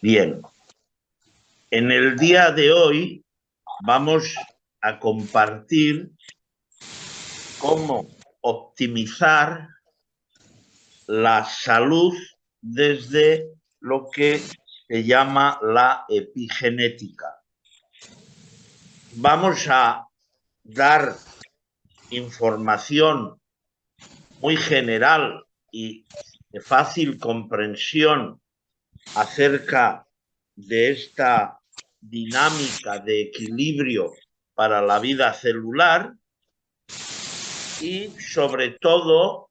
Bien, en el día de hoy vamos a compartir cómo optimizar la salud desde lo que se llama la epigenética. Vamos a dar información muy general y de fácil comprensión acerca de esta dinámica de equilibrio para la vida celular y sobre todo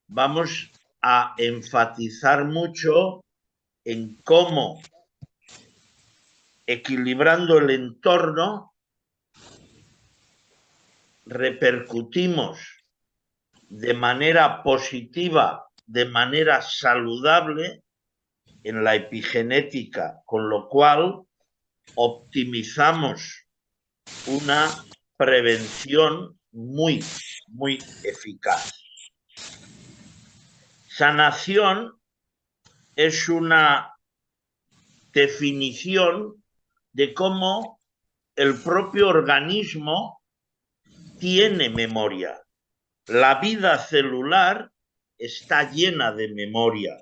vamos a enfatizar mucho en cómo equilibrando el entorno repercutimos de manera positiva, de manera saludable en la epigenética, con lo cual optimizamos una prevención muy, muy eficaz. Sanación es una definición de cómo el propio organismo tiene memoria. La vida celular está llena de memoria.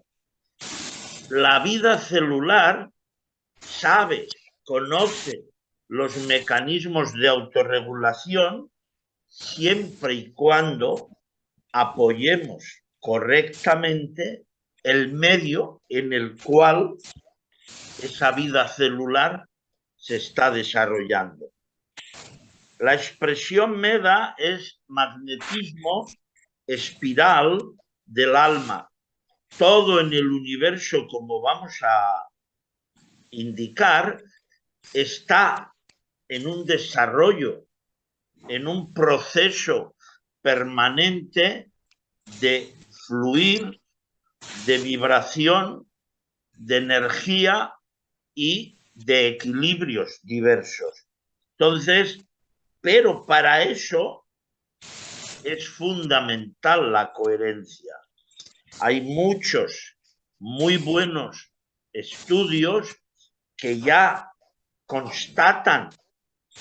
La vida celular sabe, conoce los mecanismos de autorregulación siempre y cuando apoyemos correctamente el medio en el cual esa vida celular se está desarrollando. La expresión MEDA es magnetismo espiral del alma. Todo en el universo, como vamos a indicar, está en un desarrollo, en un proceso permanente de fluir, de vibración, de energía y de equilibrios diversos. Entonces, pero para eso es fundamental la coherencia. Hay muchos muy buenos estudios que ya constatan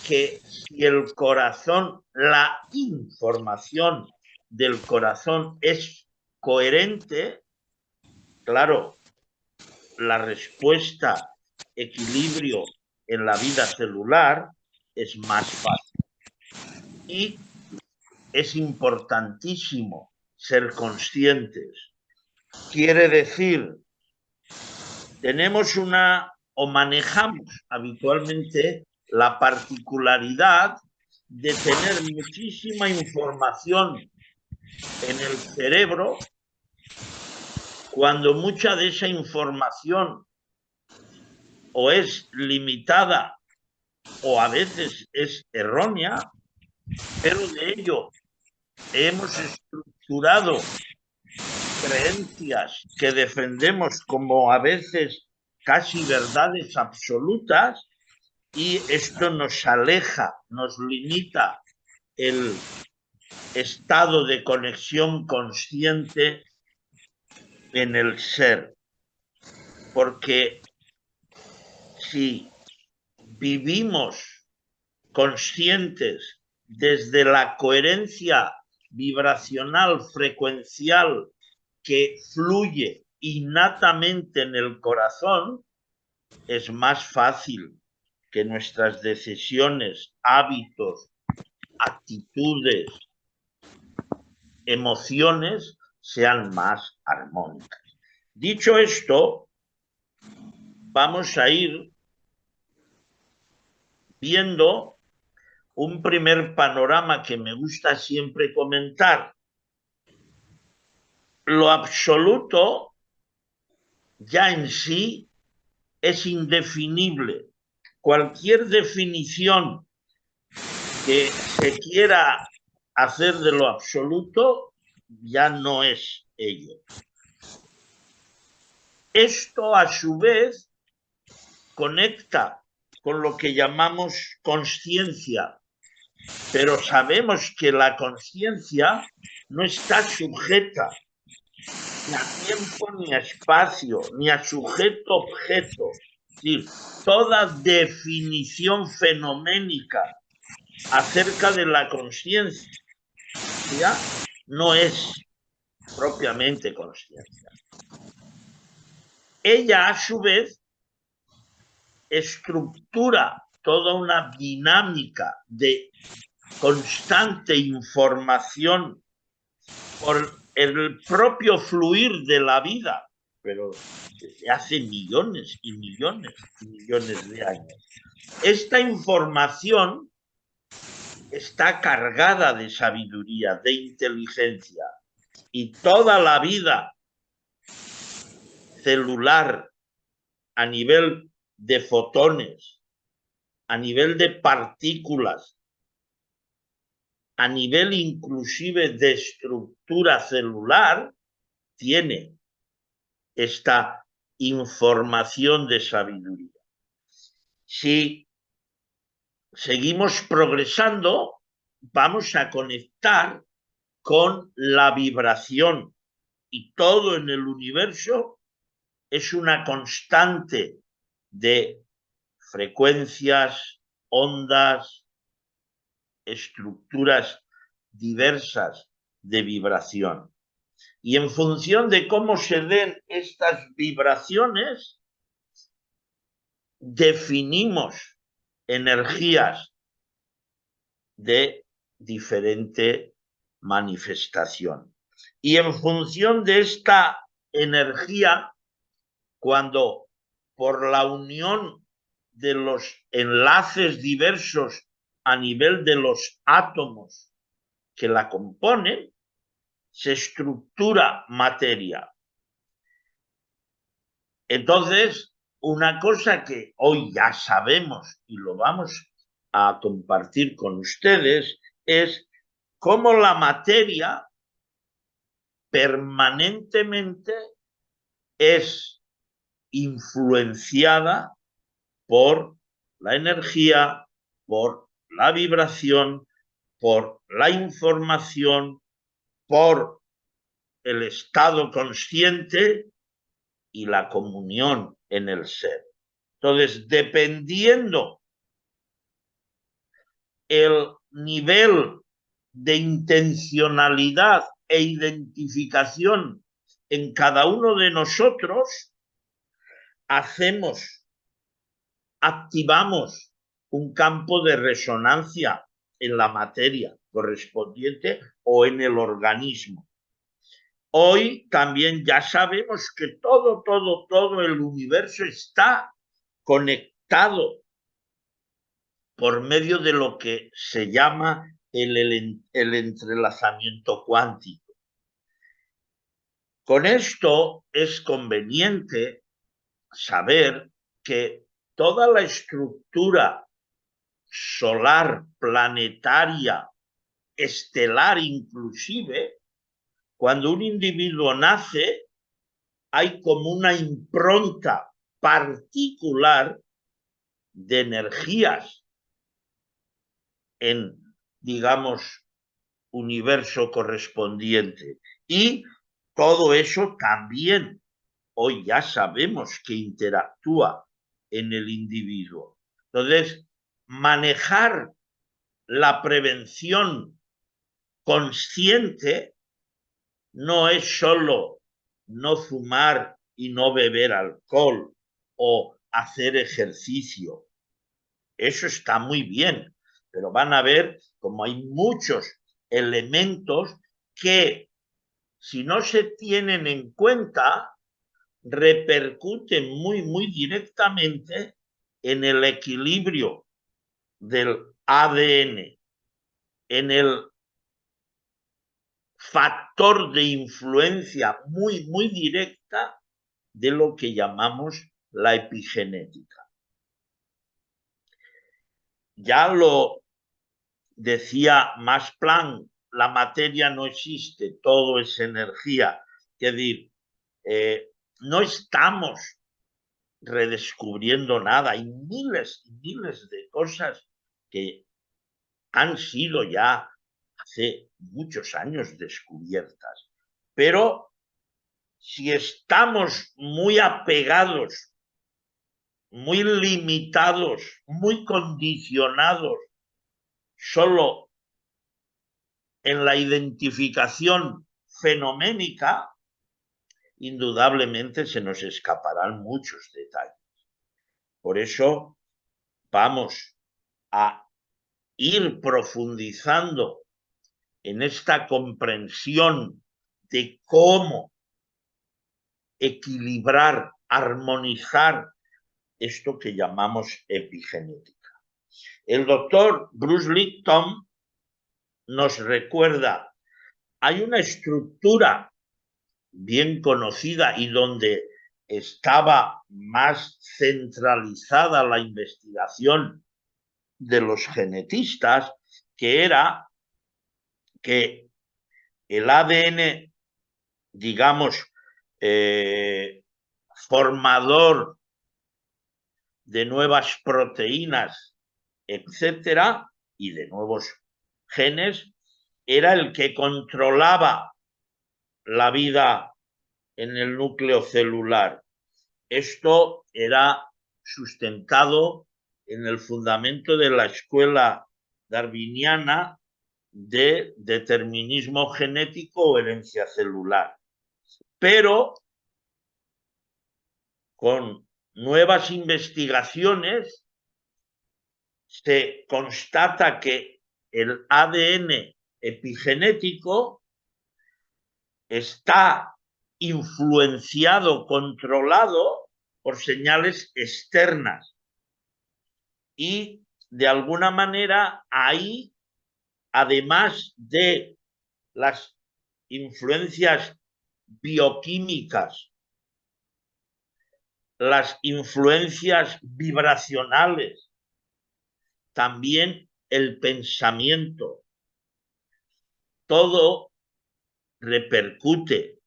que si el corazón, la información del corazón es coherente, claro, la respuesta equilibrio en la vida celular es más fácil. Y es importantísimo ser conscientes. Quiere decir, tenemos una o manejamos habitualmente la particularidad de tener muchísima información en el cerebro cuando mucha de esa información o es limitada o a veces es errónea, pero de ello hemos estructurado creencias que defendemos como a veces casi verdades absolutas y esto nos aleja, nos limita el estado de conexión consciente en el ser. Porque si vivimos conscientes desde la coherencia vibracional, frecuencial que fluye innatamente en el corazón, es más fácil que nuestras decisiones, hábitos, actitudes, emociones sean más armónicas. Dicho esto, vamos a ir viendo un primer panorama que me gusta siempre comentar. Lo absoluto ya en sí es indefinible. Cualquier definición que se quiera hacer de lo absoluto ya no es ello. Esto a su vez conecta con lo que llamamos consciencia, pero sabemos que la consciencia no está sujeta ni a tiempo, ni a espacio, ni a sujeto-objeto. decir, toda definición fenoménica acerca de la consciencia no es propiamente consciencia. Ella, a su vez, estructura toda una dinámica de constante información por el propio fluir de la vida, pero desde hace millones y millones y millones de años. Esta información está cargada de sabiduría, de inteligencia, y toda la vida celular a nivel de fotones, a nivel de partículas, a nivel inclusive de estructura celular, tiene esta información de sabiduría. Si seguimos progresando, vamos a conectar con la vibración, y todo en el universo es una constante de frecuencias, ondas, estructuras diversas de vibración. Y en función de cómo se den estas vibraciones, definimos energías de diferente manifestación. Y en función de esta energía, cuando por la unión de los enlaces diversos a nivel de los átomos que la componen, se estructura materia. Entonces, una cosa que hoy ya sabemos y lo vamos a compartir con ustedes es cómo la materia permanentemente es influenciada por la energía, por la vibración, por la información, por el estado consciente y la comunión en el ser. Entonces, dependiendo el nivel de intencionalidad e identificación en cada uno de nosotros, activamos un campo de resonancia en la materia correspondiente o en el organismo. Hoy también ya sabemos que todo el universo está conectado por medio de lo que se llama el entrelazamiento cuántico. Con esto es conveniente saber que toda la estructura solar, planetaria, estelar inclusive, cuando un individuo nace, hay como una impronta particular de energías en, digamos, universo correspondiente. Y todo eso también hoy ya sabemos que interactúa en el individuo. Entonces, manejar la prevención consciente no es solo no fumar y no beber alcohol o hacer ejercicio. Eso está muy bien, pero van a ver como hay muchos elementos que, si no se tienen en cuenta, repercuten muy directamente en el equilibrio del ADN, en el factor de influencia muy directa de lo que llamamos la epigenética. Ya lo decía Max Planck, la materia no existe, todo es energía. Es decir, no estamos redescubriendo nada. Hay miles y miles de cosas que han sido ya hace muchos años descubiertas. Pero si estamos muy apegados, muy limitados, muy condicionados solo en la identificación fenoménica, indudablemente se nos escaparán muchos detalles. Por eso vamos a ir profundizando en esta comprensión de cómo equilibrar, armonizar esto que llamamos epigenética. El doctor Bruce Lipton nos recuerda, hay una estructura bien conocida y donde estaba más centralizada la investigación de los genetistas, que era que el ADN, digamos, formador de nuevas proteínas, etcétera, y de nuevos genes, era el que controlaba la vida en el núcleo celular. Esto era sustentado en el fundamento de la escuela darwiniana de determinismo genético o herencia celular. Pero con nuevas investigaciones se constata que el ADN epigenético está influenciado, controlado por señales externas. Y de alguna manera ahí, además de las influencias bioquímicas, las influencias vibracionales, también el pensamiento, todo repercute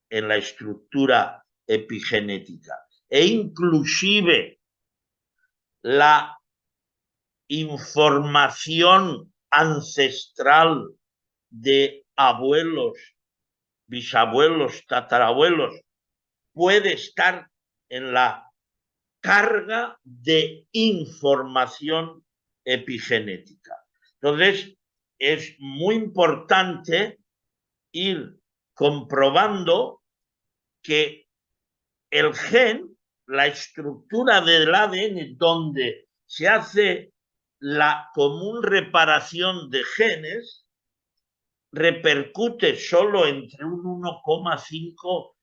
en la estructura epigenética e inclusive la información ancestral de abuelos, bisabuelos, tatarabuelos puede estar en la carga de información epigenética. Entonces, es muy importante ir comprobando que el gen, la estructura del ADN donde se hace la común reparación de genes, repercute solo entre un 1,5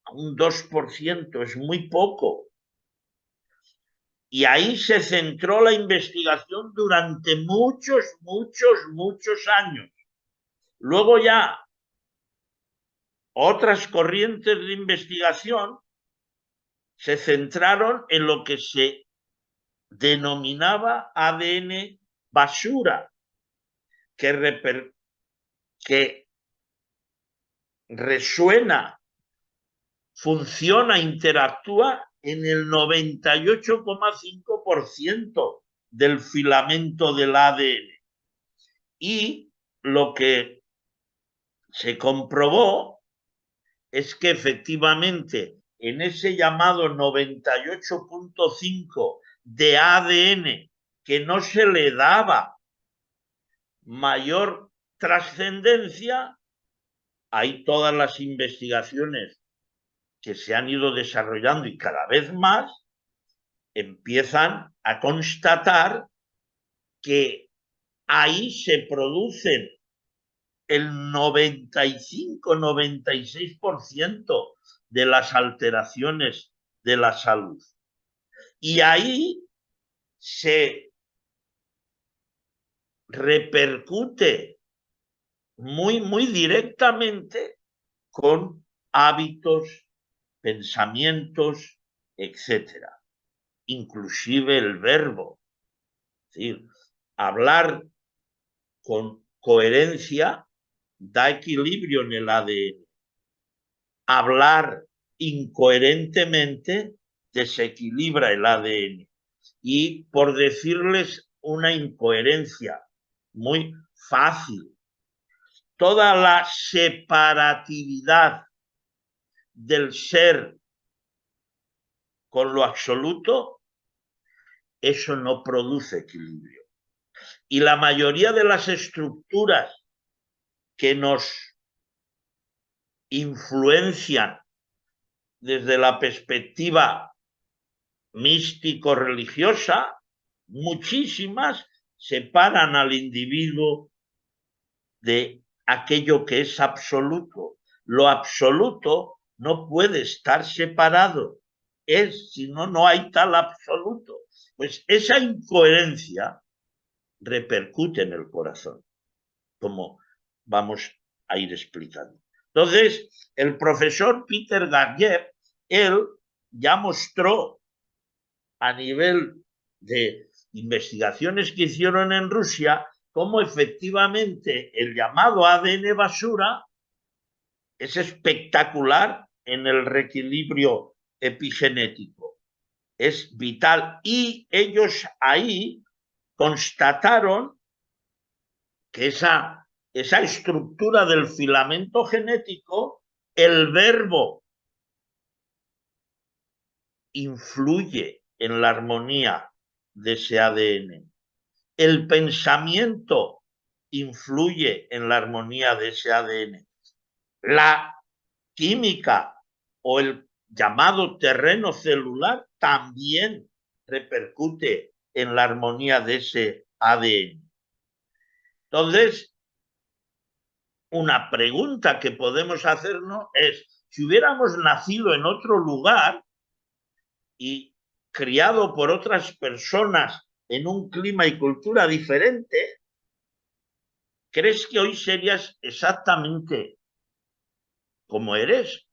a un 2%, es muy poco. Y ahí se centró la investigación durante muchos años. Luego ya otras corrientes de investigación se centraron en lo que se denominaba ADN basura, que resuena, funciona, interactúa en el 98,5% del filamento del ADN. Y lo que se comprobó es que efectivamente en ese llamado 98,5 de ADN que no se le daba mayor trascendencia, hay todas las investigaciones que se han ido desarrollando y cada vez más empiezan a constatar que ahí se producen el 95-96% de las alteraciones de la salud. Y ahí se repercute muy directamente con hábitos, pensamientos, etcétera. Inclusive el verbo. Es decir, hablar con coherencia da equilibrio en el ADN. Hablar incoherentemente desequilibra el ADN. Y por decirles una incoherencia muy fácil, toda la separatividad del ser con lo absoluto eso no produce equilibrio. Y la mayoría de las estructuras que nos influencian desde la perspectiva místico-religiosa, muchísimas separan al individuo de aquello que es absoluto. Lo absoluto no puede estar separado. Si no, no hay tal absoluto. Pues esa incoherencia repercute en el corazón, como vamos a ir explicando. Entonces, el profesor Peter Gargiev, él ya mostró a nivel de investigaciones que hicieron en Rusia cómo efectivamente el llamado ADN basura es espectacular en el reequilibrio epigenético. Es vital. Y ellos ahí constataron que esa estructura del filamento genético, el verbo influye en la armonía de ese ADN. El pensamiento influye en la armonía de ese ADN. La química o el llamado terreno celular también repercute en la armonía de ese ADN. Entonces, una pregunta que podemos hacernos es, si hubiéramos nacido en otro lugar y criado por otras personas en un clima y cultura diferente, ¿crees que hoy serías exactamente como eres?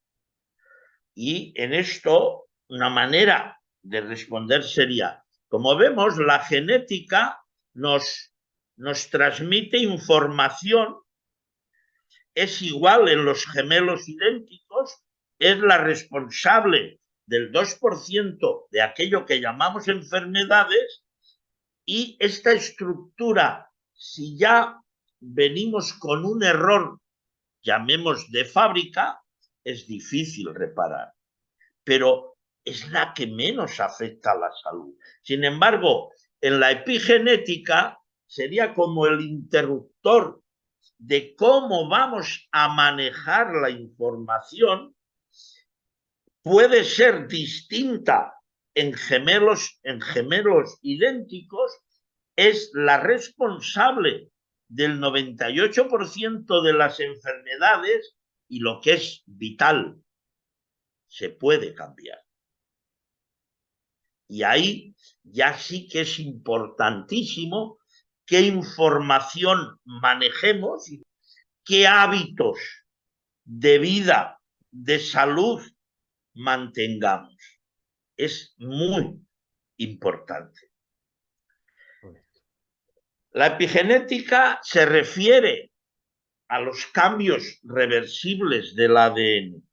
Y en esto, una manera de responder sería, como vemos, la genética nos transmite información, es igual en los gemelos idénticos, es la responsable del 2% de aquello que llamamos enfermedades, y esta estructura, si ya venimos con un error, llamemos de fábrica, es difícil reparar, pero es la que menos afecta a la salud. Sin embargo, en la epigenética sería como el interruptor de cómo vamos a manejar la información, puede ser distinta en gemelos idénticos, es la responsable del 98% de las enfermedades, y lo que es vital se puede cambiar. Y ahí ya sí que es importantísimo qué información manejemos, qué hábitos de vida, de salud mantengamos. Es muy importante. La epigenética se refiere a los cambios reversibles del ADN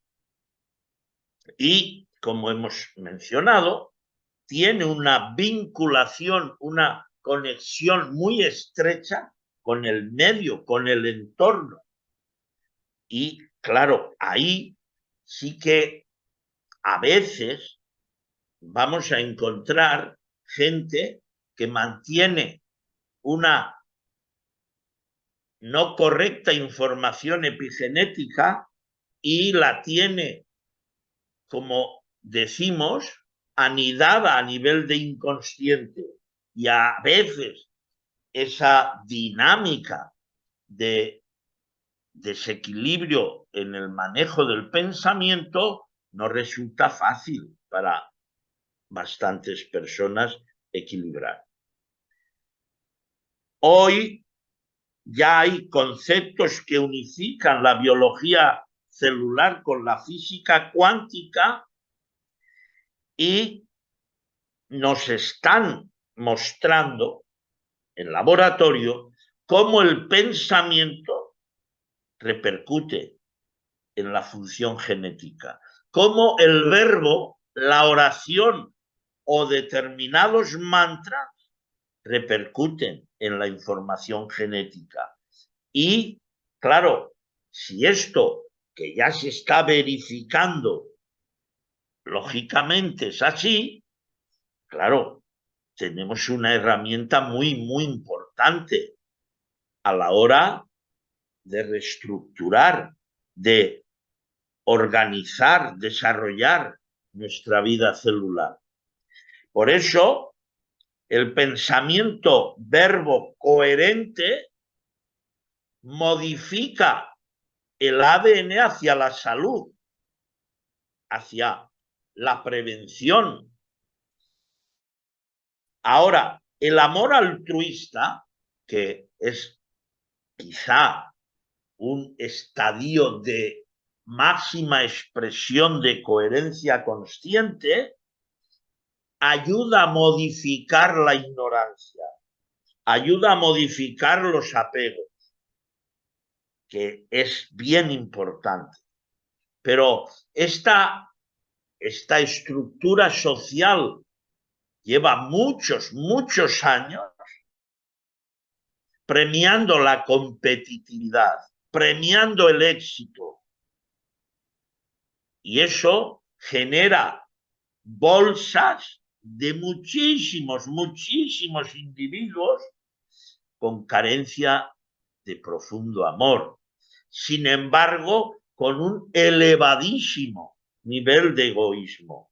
y, como hemos mencionado, tiene una vinculación, una conexión muy estrecha con el medio, con el entorno. Y claro, ahí sí que a veces vamos a encontrar gente que mantiene una no correcta información epigenética y la tiene, como decimos, anidada a nivel de inconsciente. Y a veces esa dinámica de desequilibrio en el manejo del pensamiento no resulta fácil para bastantes personas equilibrar. Hoy ya hay conceptos que unifican la biología celular con la física cuántica y nos están mostrando en laboratorio cómo el pensamiento repercute en la función genética, cómo el verbo, la oración o determinados mantras repercuten en la información genética. Y, claro, si esto que ya se está verificando lógicamente es así, claro, tenemos una herramienta muy, muy importante a la hora de reestructurar, de organizar, desarrollar nuestra vida celular. Por eso, el pensamiento verbo coherente modifica el ADN hacia la salud, hacia la prevención. Ahora, el amor altruista, que es quizá un estadio de máxima expresión de coherencia consciente, ayuda a modificar la ignorancia, ayuda a modificar los apegos, que es bien importante. Pero esta estructura social lleva muchos, muchos años premiando la competitividad, premiando el éxito. Y eso genera bolsas de muchísimos, muchísimos individuos con carencia de profundo amor. Sin embargo, con un elevadísimo nivel de egoísmo.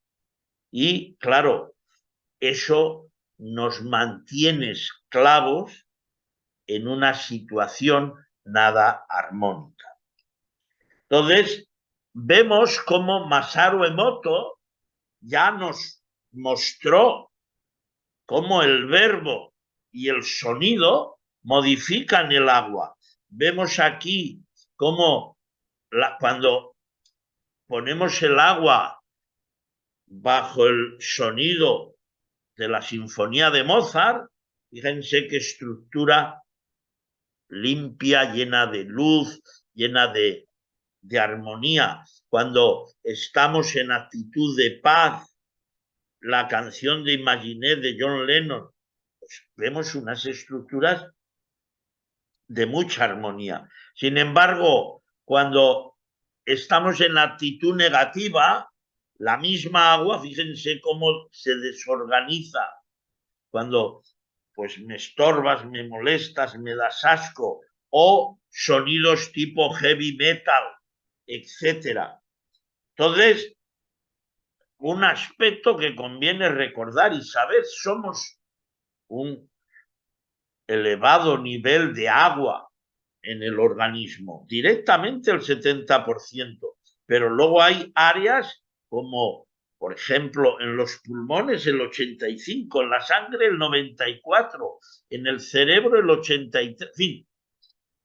Y claro, eso nos mantiene esclavos en una situación nada armónica. Entonces, vemos cómo Masaru Emoto ya nos mostró cómo el verbo y el sonido modifican el agua. Vemos aquí cómo cuando ponemos el agua bajo el sonido de la sinfonía de Mozart, fíjense qué estructura limpia, llena de luz, llena de armonía. Cuando estamos en actitud de paz, la canción de Imagine de John Lennon, pues vemos unas estructuras de mucha armonía. Sin embargo, cuando estamos en actitud negativa, la misma agua, fíjense cómo se desorganiza. Cuando pues me estorbas, me molestas, me das asco, o sonidos tipo heavy metal, etcétera. Entonces, un aspecto que conviene recordar y saber, somos un elevado nivel de agua en el organismo, directamente el 70%, pero luego hay áreas como, por ejemplo, en los pulmones el 85%, en la sangre el 94%, en el cerebro el 83%, en fin,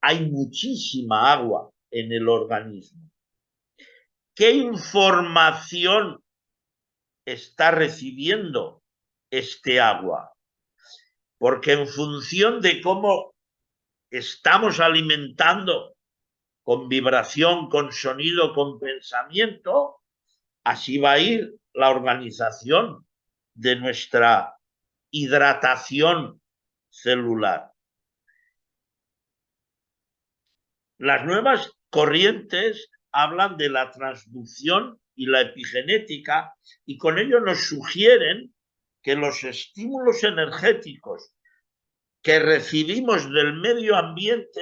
hay muchísima agua en el organismo. ¿Qué información está recibiendo este agua? Porque en función de cómo estamos alimentando con vibración, con sonido, con pensamiento, así va a ir la organización de nuestra hidratación celular. Las nuevas corrientes hablan de la transducción y la epigenética y con ello nos sugieren que los estímulos energéticos que recibimos del medio ambiente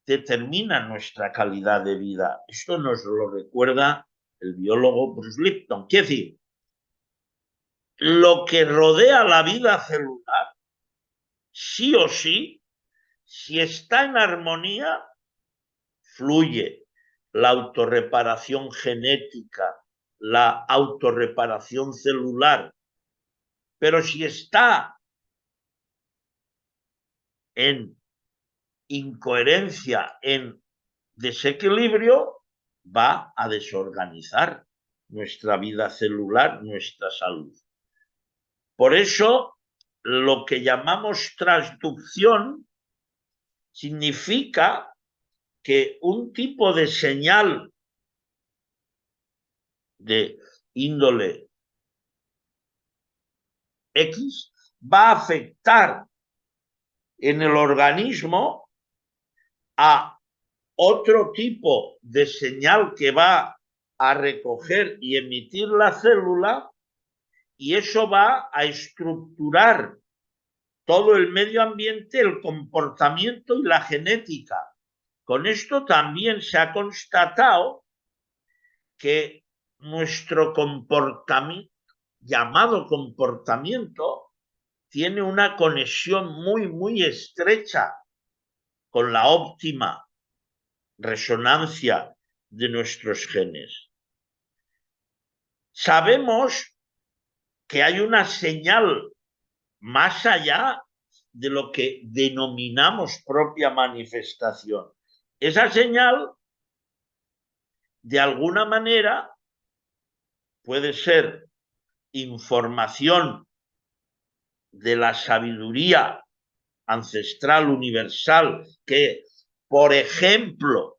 determinan nuestra calidad de vida. Esto nos lo recuerda el biólogo Bruce Lipton. Quiere decir, lo que rodea la vida celular, sí o sí, si está en armonía, fluye la autorreparación genética, la autorreparación celular. Pero si está en incoherencia, en desequilibrio, va a desorganizar nuestra vida celular, nuestra salud. Por eso, lo que llamamos transducción significa que un tipo de señal de índole X va a afectar en el organismo a otro tipo de señal que va a recoger y emitir la célula y eso va a estructurar todo el medio ambiente, el comportamiento y la genética. Con esto también se ha constatado que nuestro comportamiento, llamado comportamiento, tiene una conexión muy estrecha con la óptima resonancia de nuestros genes. Sabemos que hay una señal más allá de lo que denominamos propia manifestación. Esa señal, de alguna manera, puede ser información de la sabiduría ancestral universal que, por ejemplo,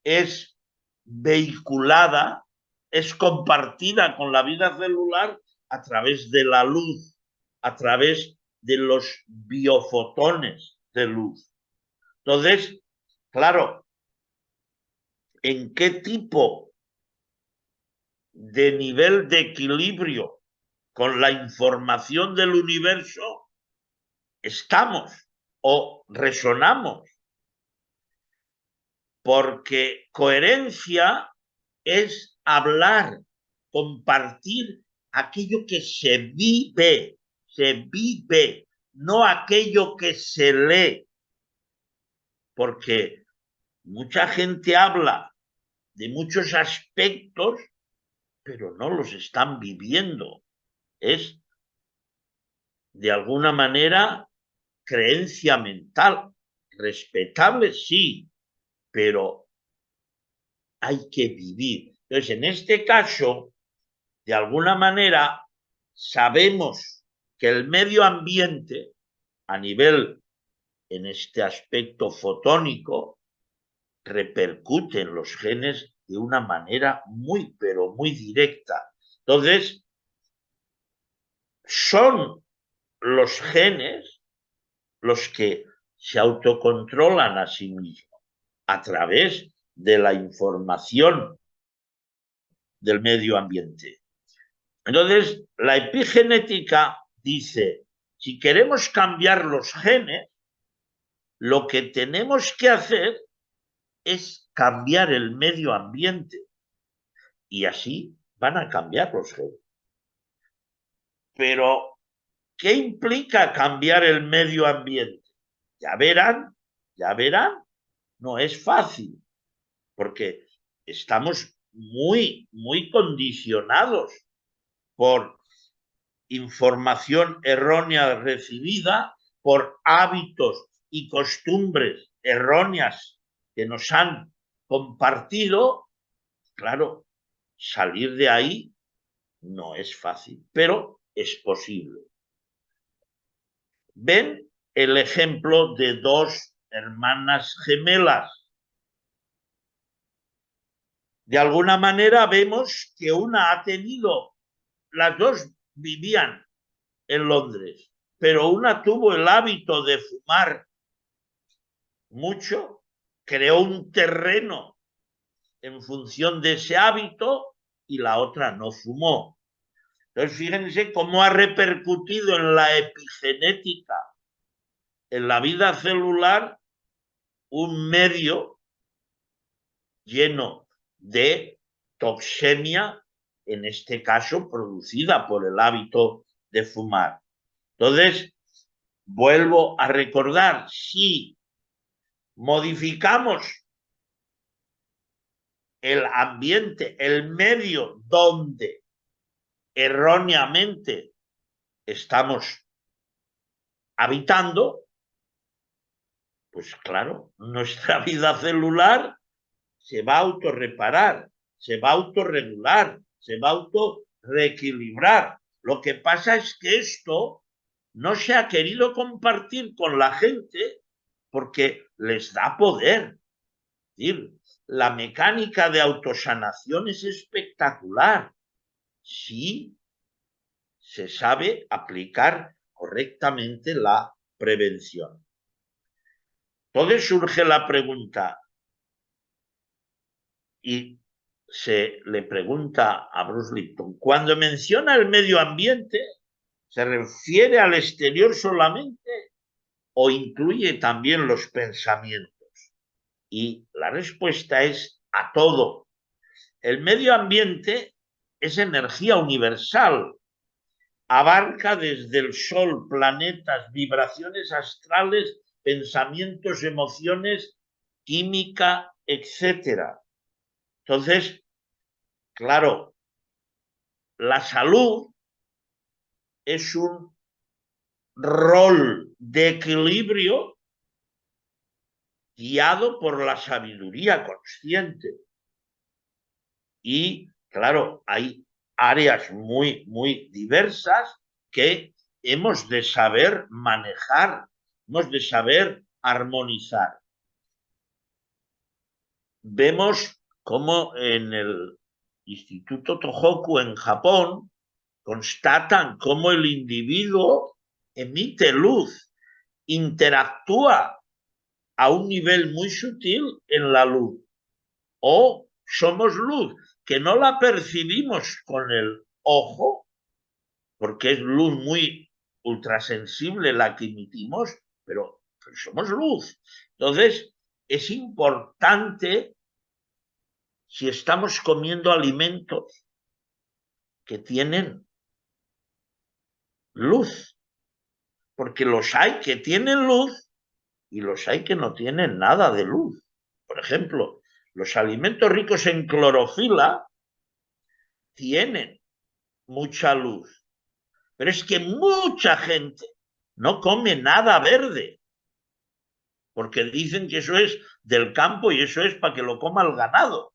es vehiculada, es compartida con la vida celular a través de la luz, a través de los biofotones de luz. Entonces, claro, ¿en qué tipo de nivel de equilibrio con la información del universo estamos o resonamos? Porque coherencia es hablar, compartir aquello que se vive, no aquello que se lee. Porque mucha gente habla de muchos aspectos, pero no los están viviendo. Es, de alguna manera, creencia mental. Respetable, sí, pero hay que vivir. Entonces, en este caso, de alguna manera, sabemos que el medio ambiente, a nivel, en este aspecto fotónico, repercute en los genes de una manera pero muy directa. Entonces, son los genes los que se autocontrolan a sí mismos a través de la información del medio ambiente. Entonces, la epigenética dice, si queremos cambiar los genes, lo que tenemos que hacer es cambiar el medio ambiente y así van a cambiar los genes. Pero, ¿qué implica cambiar el medio ambiente? Ya verán, no es fácil, porque estamos muy condicionados por información errónea recibida, por hábitos y costumbres erróneas que nos han compartido. Claro, salir de ahí no es fácil, pero es posible. ¿Ven el ejemplo de dos hermanas gemelas? De alguna manera vemos que una ha tenido, las dos vivían en Londres, pero una tuvo el hábito de fumar mucho, creó un terreno en función de ese hábito y la otra no fumó. Entonces, fíjense cómo ha repercutido en la epigenética, en la vida celular, un medio lleno de toxemia, en este caso producida por el hábito de fumar. Entonces, vuelvo a recordar, si modificamos el ambiente, el medio donde erróneamente estamos habitando, pues claro, nuestra vida celular se va a autorreparar, se va a autorregular, se va a autorreequilibrar. Lo que pasa es que esto no se ha querido compartir con la gente porque les da poder. Es decir, la mecánica de autosanación es espectacular si se sabe aplicar correctamente la prevención. Entonces surge la pregunta, ¿y se le pregunta a Bruce Lipton, cuando menciona el medio ambiente, ¿se refiere al exterior solamente o incluye también los pensamientos? Y la respuesta es a todo. El medio ambiente es energía universal, abarca desde el sol, planetas, vibraciones astrales, pensamientos, emociones, química, etcétera. Entonces, claro, la salud es un rol de equilibrio guiado por la sabiduría consciente. Y, claro, hay áreas muy diversas que hemos de saber manejar, hemos de saber armonizar. Vemos cómo en el Instituto Tohoku en Japón constatan cómo el individuo emite luz, interactúa a un nivel muy sutil en la luz. O somos luz, que no la percibimos con el ojo, porque es luz muy ultrasensible la que emitimos, pero somos luz. Entonces, es importante, si estamos comiendo alimentos que tienen luz, porque los hay que tienen luz y los hay que no tienen nada de luz. Por ejemplo, los alimentos ricos en clorofila tienen mucha luz, pero es que mucha gente no come nada verde, porque dicen que eso es del campo y eso es para que lo coma el ganado.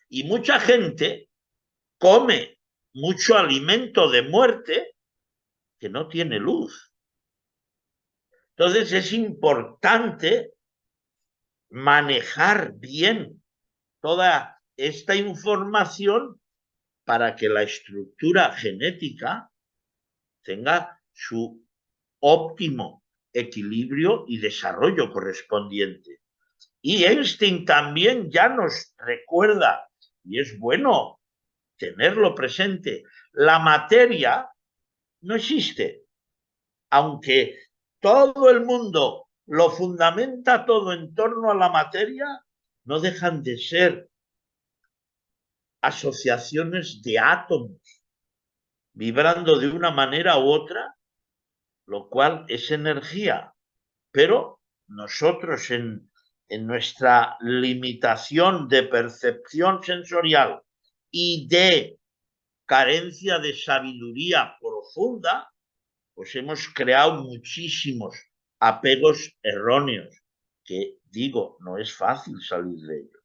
Y mucha gente come mucho alimento de muerte que no tiene luz. Entonces es importante manejar bien toda esta información para que la estructura genética tenga su óptimo equilibrio y desarrollo correspondiente. Y Einstein también ya nos recuerda, y es bueno tenerlo presente, la materia no existe, aunque todo el mundo lo fundamenta todo en torno a la materia, no dejan de ser asociaciones de átomos vibrando de una manera u otra, lo cual es energía. Pero nosotros en nuestra limitación de percepción sensorial y de carencia de sabiduría profunda, pues hemos creado muchísimos apegos erróneos, que digo, no es fácil salir de ellos.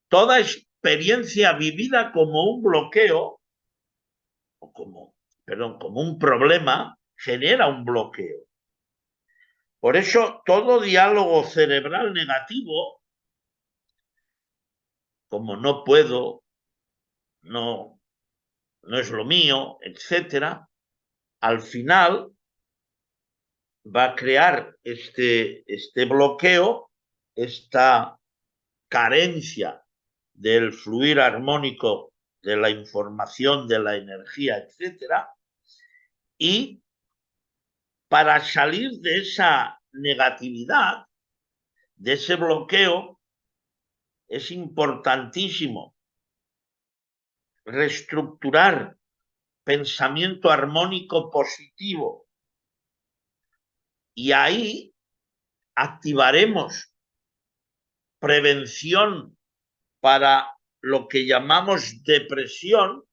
Toda experiencia vivida como un bloqueo, o como un problema, genera un bloqueo. Por eso, todo diálogo cerebral negativo, como no puedo, no es lo mío, etcétera, al final va a crear este bloqueo, esta carencia del fluir armónico de la información, de la energía, etcétera, y para salir de esa negatividad, de ese bloqueo, es importantísimo reestructurar pensamiento armónico positivo. Y ahí activaremos prevención para lo que llamamos depresión,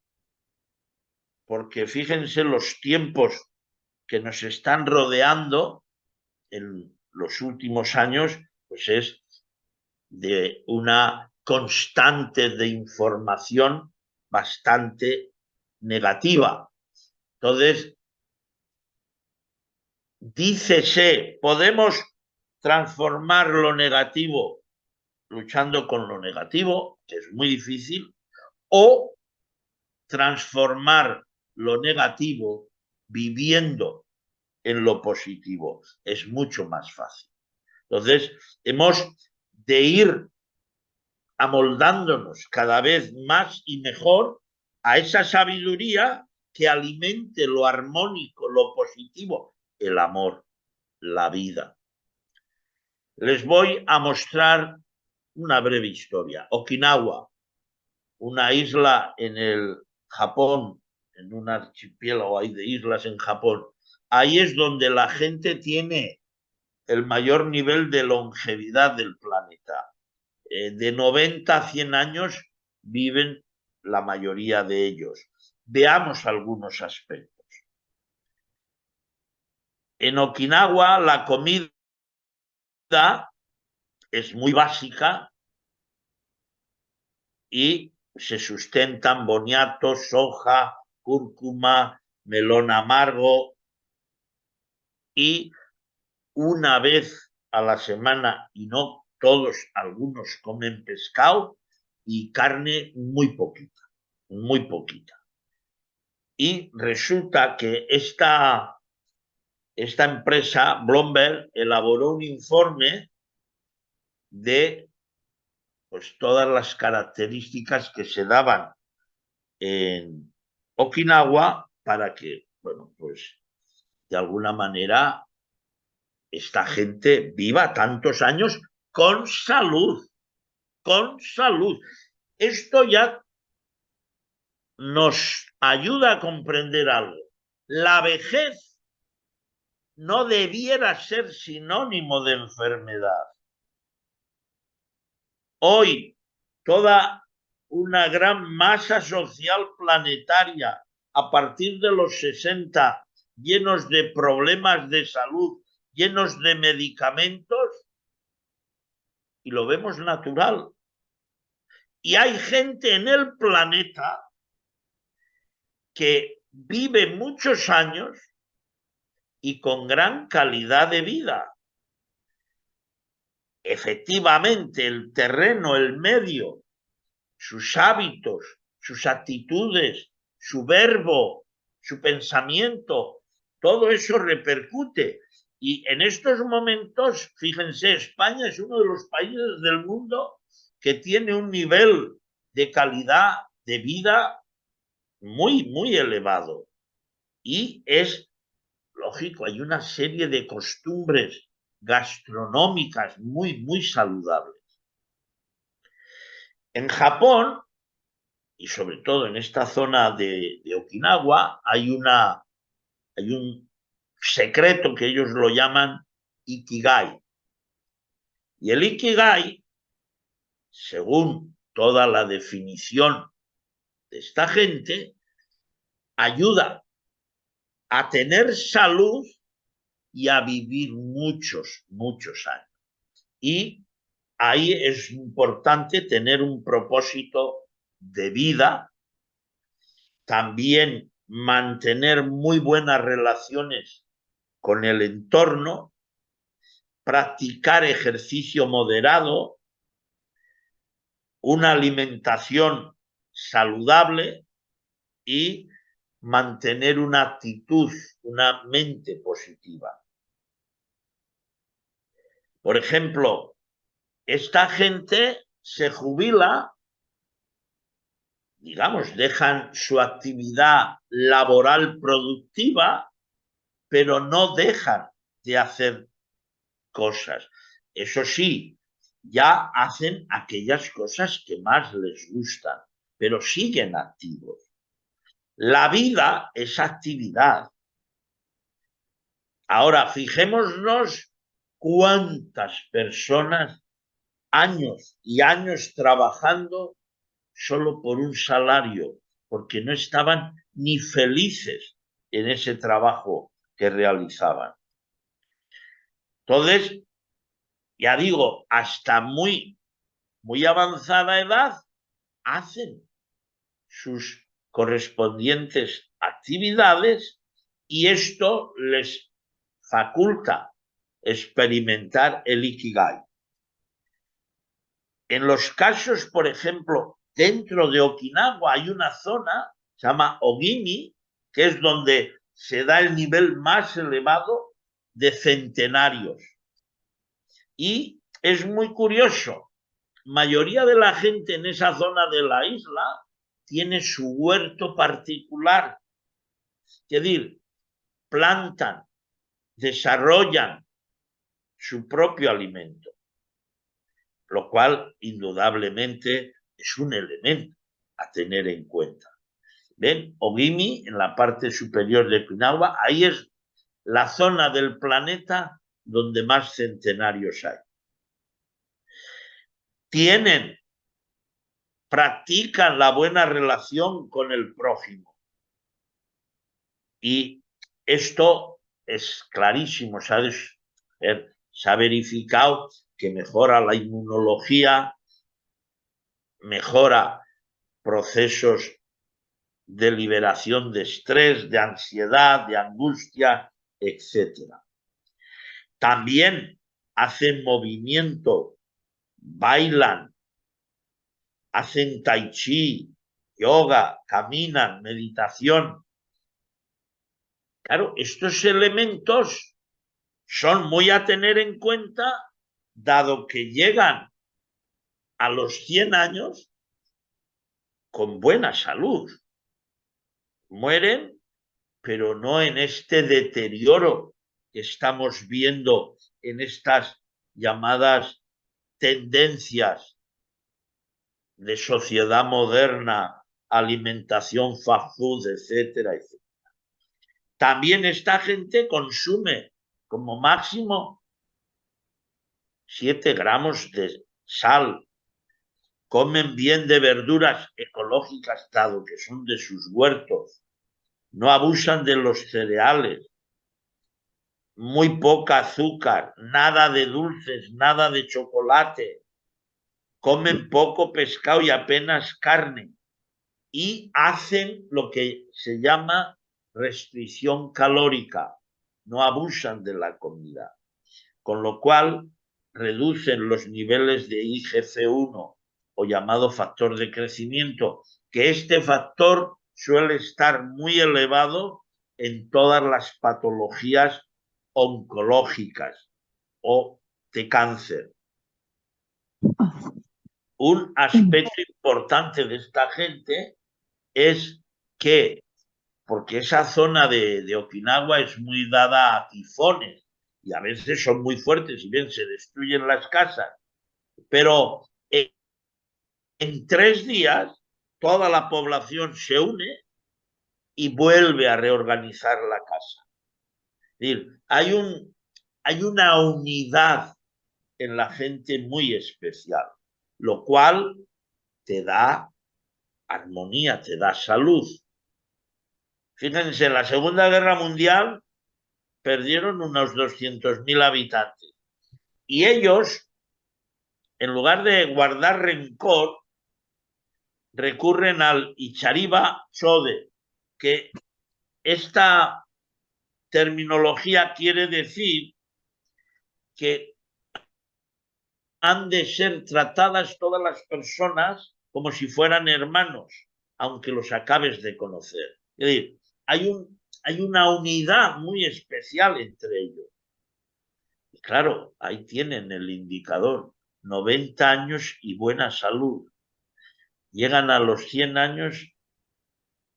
porque fíjense los tiempos que nos están rodeando en los últimos años, pues es de una constante de información bastante negativa. Entonces, dícese, podemos transformar lo negativo luchando con lo negativo, que es muy difícil, o transformar lo negativo viviendo en lo positivo. Es mucho más fácil. Entonces, hemos de ir amoldándonos cada vez más y mejor a esa sabiduría que alimente lo armónico, lo positivo, el amor, la vida. Les voy a mostrar una breve historia. Okinawa, una isla en el Japón, en un archipiélago hay de islas en Japón. Ahí es donde la gente tiene el mayor nivel de longevidad del planeta. De 90 a 100 años viven la mayoría de ellos. Veamos algunos aspectos. En Okinawa la comida es muy básica y se sustentan boniato, soja, cúrcuma, melón amargo y una vez a la semana, y no todos, algunos comen pescado y carne muy poquita, muy poquita. Y resulta que esta empresa, Bloomberg, elaboró un informe de pues, todas las características que se daban en Okinawa para que, bueno, pues de alguna manera esta gente viva tantos años con salud, con salud. Esto ya nos ayuda a comprender algo. La vejez no debiera ser sinónimo de enfermedad. Hoy, toda una gran masa social planetaria a partir de los 60, llenos de problemas de salud, llenos de medicamentos, y lo vemos natural. Y hay gente en el planeta que vive muchos años y con gran calidad de vida. Efectivamente, el terreno, el medio, sus hábitos, sus actitudes, su verbo, su pensamiento, todo eso repercute. Y en estos momentos, fíjense, España es uno de los países del mundo que tiene un nivel de calidad de vida muy, muy elevado. Y es lógico, hay una serie de costumbres gastronómicas muy, muy saludables. En Japón, y sobre todo en esta zona de Okinawa, hay un secreto que ellos lo llaman Ikigai. Y el Ikigai, según toda la definición de esta gente, ayuda a tener salud y a vivir muchos, muchos años. Y ahí es importante tener un propósito de vida, también mantener muy buenas relaciones con el entorno, practicar ejercicio moderado, una alimentación saludable y mantener una actitud, una mente positiva. Por ejemplo, esta gente se jubila, digamos, dejan su actividad laboral productiva, pero no dejan de hacer cosas. Eso sí, ya hacen aquellas cosas que más les gustan, pero siguen activos. La vida es actividad. Ahora, fijémonos cuántas personas, años y años trabajando solo por un salario, porque no estaban ni felices en ese trabajo que realizaban. Entonces, ya digo, hasta muy, muy avanzada edad, hacen sus correspondientes actividades y esto les faculta experimentar el Ikigai. En los casos, por ejemplo, dentro de Okinawa hay una zona, se llama Ogimi, que es donde se da el nivel más elevado de centenarios. Y es muy curioso, mayoría de la gente en esa zona de la isla tiene su huerto particular. Es decir, plantan, desarrollan su propio alimento, lo cual indudablemente es un elemento a tener en cuenta. ¿Ven? Ogimi, en la parte superior de Okinawa, ahí es la zona del planeta donde más centenarios hay. Practican la buena relación con el prójimo. Y esto es clarísimo, ¿sabes? Se ha verificado que mejora la inmunología, mejora procesos de liberación de estrés, de ansiedad, de angustia, etc. También hacen movimiento, bailan, hacen tai chi, yoga, caminan, meditación. Claro, estos elementos son muy a tener en cuenta, dado que llegan a los 100 años con buena salud. Mueren, pero no en este deterioro que estamos viendo en estas llamadas tendencias de sociedad moderna, alimentación fast food, etcétera, etcétera. También esta gente consume como máximo 7 gramos de sal, comen bien de verduras ecológicas, dado que son de sus huertos, no abusan de los cereales, muy poca azúcar, nada de dulces, nada de chocolate, comen poco pescado y apenas carne, y hacen lo que se llama restricción calórica, no abusan de la comida, con lo cual reducen los niveles de IGF-1 o llamado factor de crecimiento, que este factor suele estar muy elevado en todas las patologías oncológicas o de cáncer. Un aspecto importante de esta gente es que, porque esa zona de Okinawa es muy dada a tifones y a veces son muy fuertes y bien se destruyen las casas, pero en 3 días toda la población se une y vuelve a reorganizar la casa. Es decir, hay una unidad en la gente muy especial, lo cual te da armonía, te da salud. Fíjense, en la Segunda Guerra Mundial perdieron unos 200.000 habitantes y ellos, en lugar de guardar rencor, recurren al Ichariba Chode, que esta terminología quiere decir que han de ser tratadas todas las personas como si fueran hermanos, aunque los acabes de conocer. Es decir, hay una unidad muy especial entre ellos. Y claro, ahí tienen el indicador, 90 años y buena salud. Llegan a los 100 años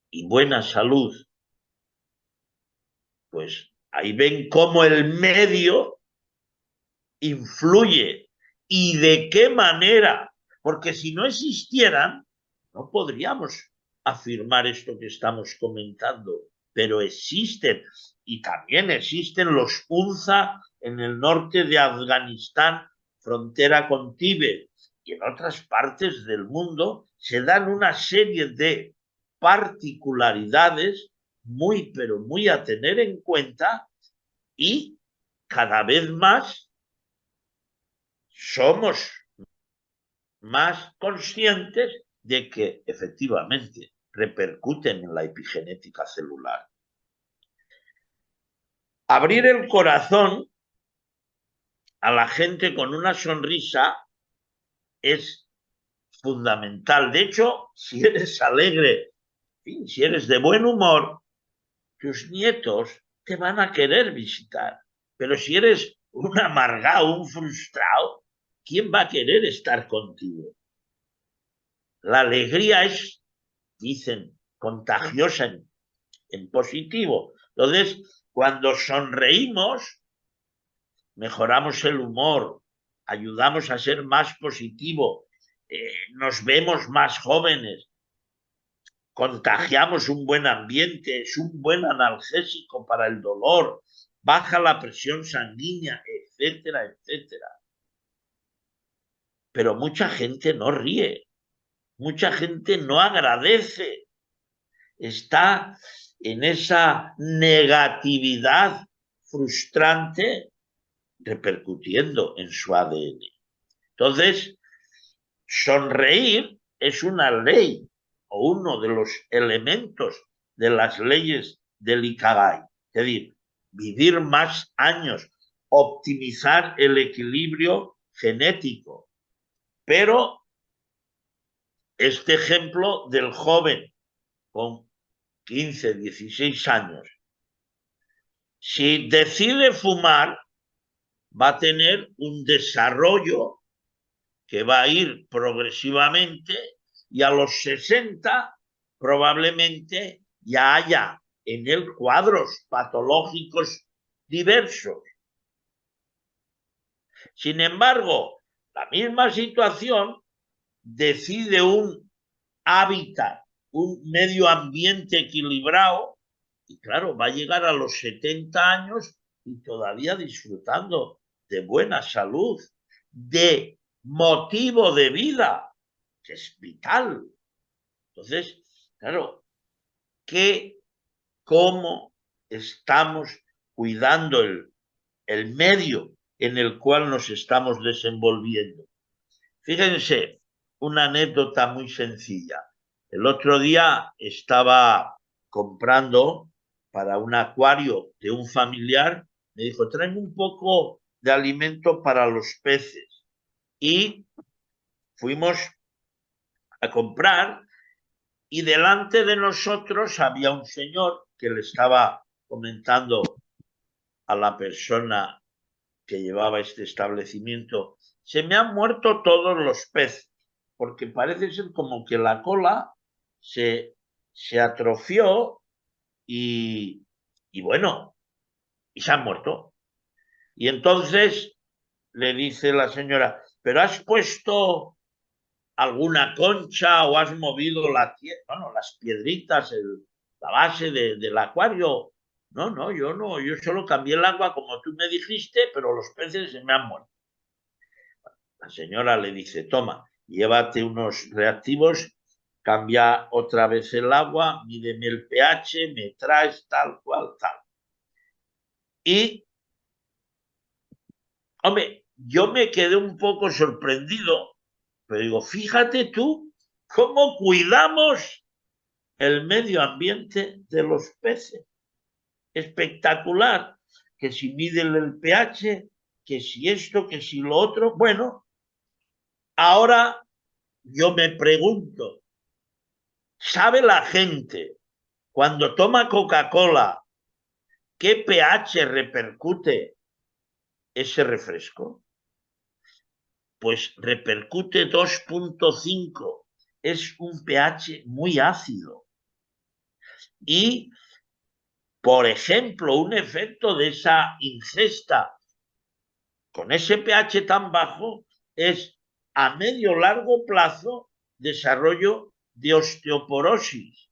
y buena salud. Pues ahí ven cómo el medio influye y de qué manera, porque si no existieran, no podríamos afirmar esto que estamos comentando, pero existen y también existen los Unza en el norte de Afganistán, frontera con Tíbet, y en otras partes del mundo se dan una serie de particularidades muy, pero muy a tener en cuenta y cada vez más somos más conscientes de que efectivamente repercuten en la epigenética celular. Abrir el corazón a la gente con una sonrisa es fundamental. De hecho, si eres alegre, si eres de buen humor, tus nietos te van a querer visitar. Pero si eres un amargado, un frustrado, ¿quién va a querer estar contigo? La alegría es, dicen, contagiosa en positivo. Entonces, cuando sonreímos, mejoramos el humor, ayudamos a ser más positivo, nos vemos más jóvenes, contagiamos un buen ambiente, es un buen analgésico para el dolor, baja la presión sanguínea, etcétera, etcétera. Pero mucha gente no ríe, mucha gente no agradece, está en esa negatividad frustrante repercutiendo en su ADN. Entonces, sonreír es una ley o uno de los elementos de las leyes del Ikigai, es decir, vivir más años, optimizar el equilibrio genético. Pero este ejemplo del joven con 15, 16 años, si decide fumar, va a tener un desarrollo que va a ir progresivamente y a los 60 probablemente ya haya en él cuadros patológicos diversos. Sin embargo, la misma situación decide un hábitat, un medio ambiente equilibrado y claro, va a llegar a los 70 años y todavía disfrutando de buena salud, de motivo de vida, que es vital. Entonces, claro, ¿cómo estamos cuidando el medio en el cual nos estamos desenvolviendo? Fíjense, una anécdota muy sencilla. El otro día estaba comprando para un acuario de un familiar, me dijo, tráeme un poco de alimento para los peces. Y fuimos a comprar y delante de nosotros había un señor que le estaba comentando a la persona que llevaba este establecimiento, se me han muerto todos los peces, porque parece ser como que la cola se atrofió y bueno, y se han muerto. Y entonces le dice la señora, ¿pero has puesto alguna concha o has movido las piedritas, la base del acuario? No, yo solo cambié el agua como tú me dijiste, pero los peces se me han muerto. La señora le dice, toma, llévate unos reactivos, cambia otra vez el agua, mídeme el pH, me traes tal cual, tal. Y, hombre, yo me quedé un poco sorprendido, pero digo, fíjate tú cómo cuidamos el medio ambiente de los peces. Espectacular, que si miden el pH, que si esto, que si lo otro. Bueno, ahora yo me pregunto, ¿sabe la gente cuando toma Coca-Cola qué pH repercute ese refresco? Pues repercute 2.5. Es un pH muy ácido. Y, por ejemplo, un efecto de esa ingesta con ese pH tan bajo es a medio largo plazo desarrollo de osteoporosis.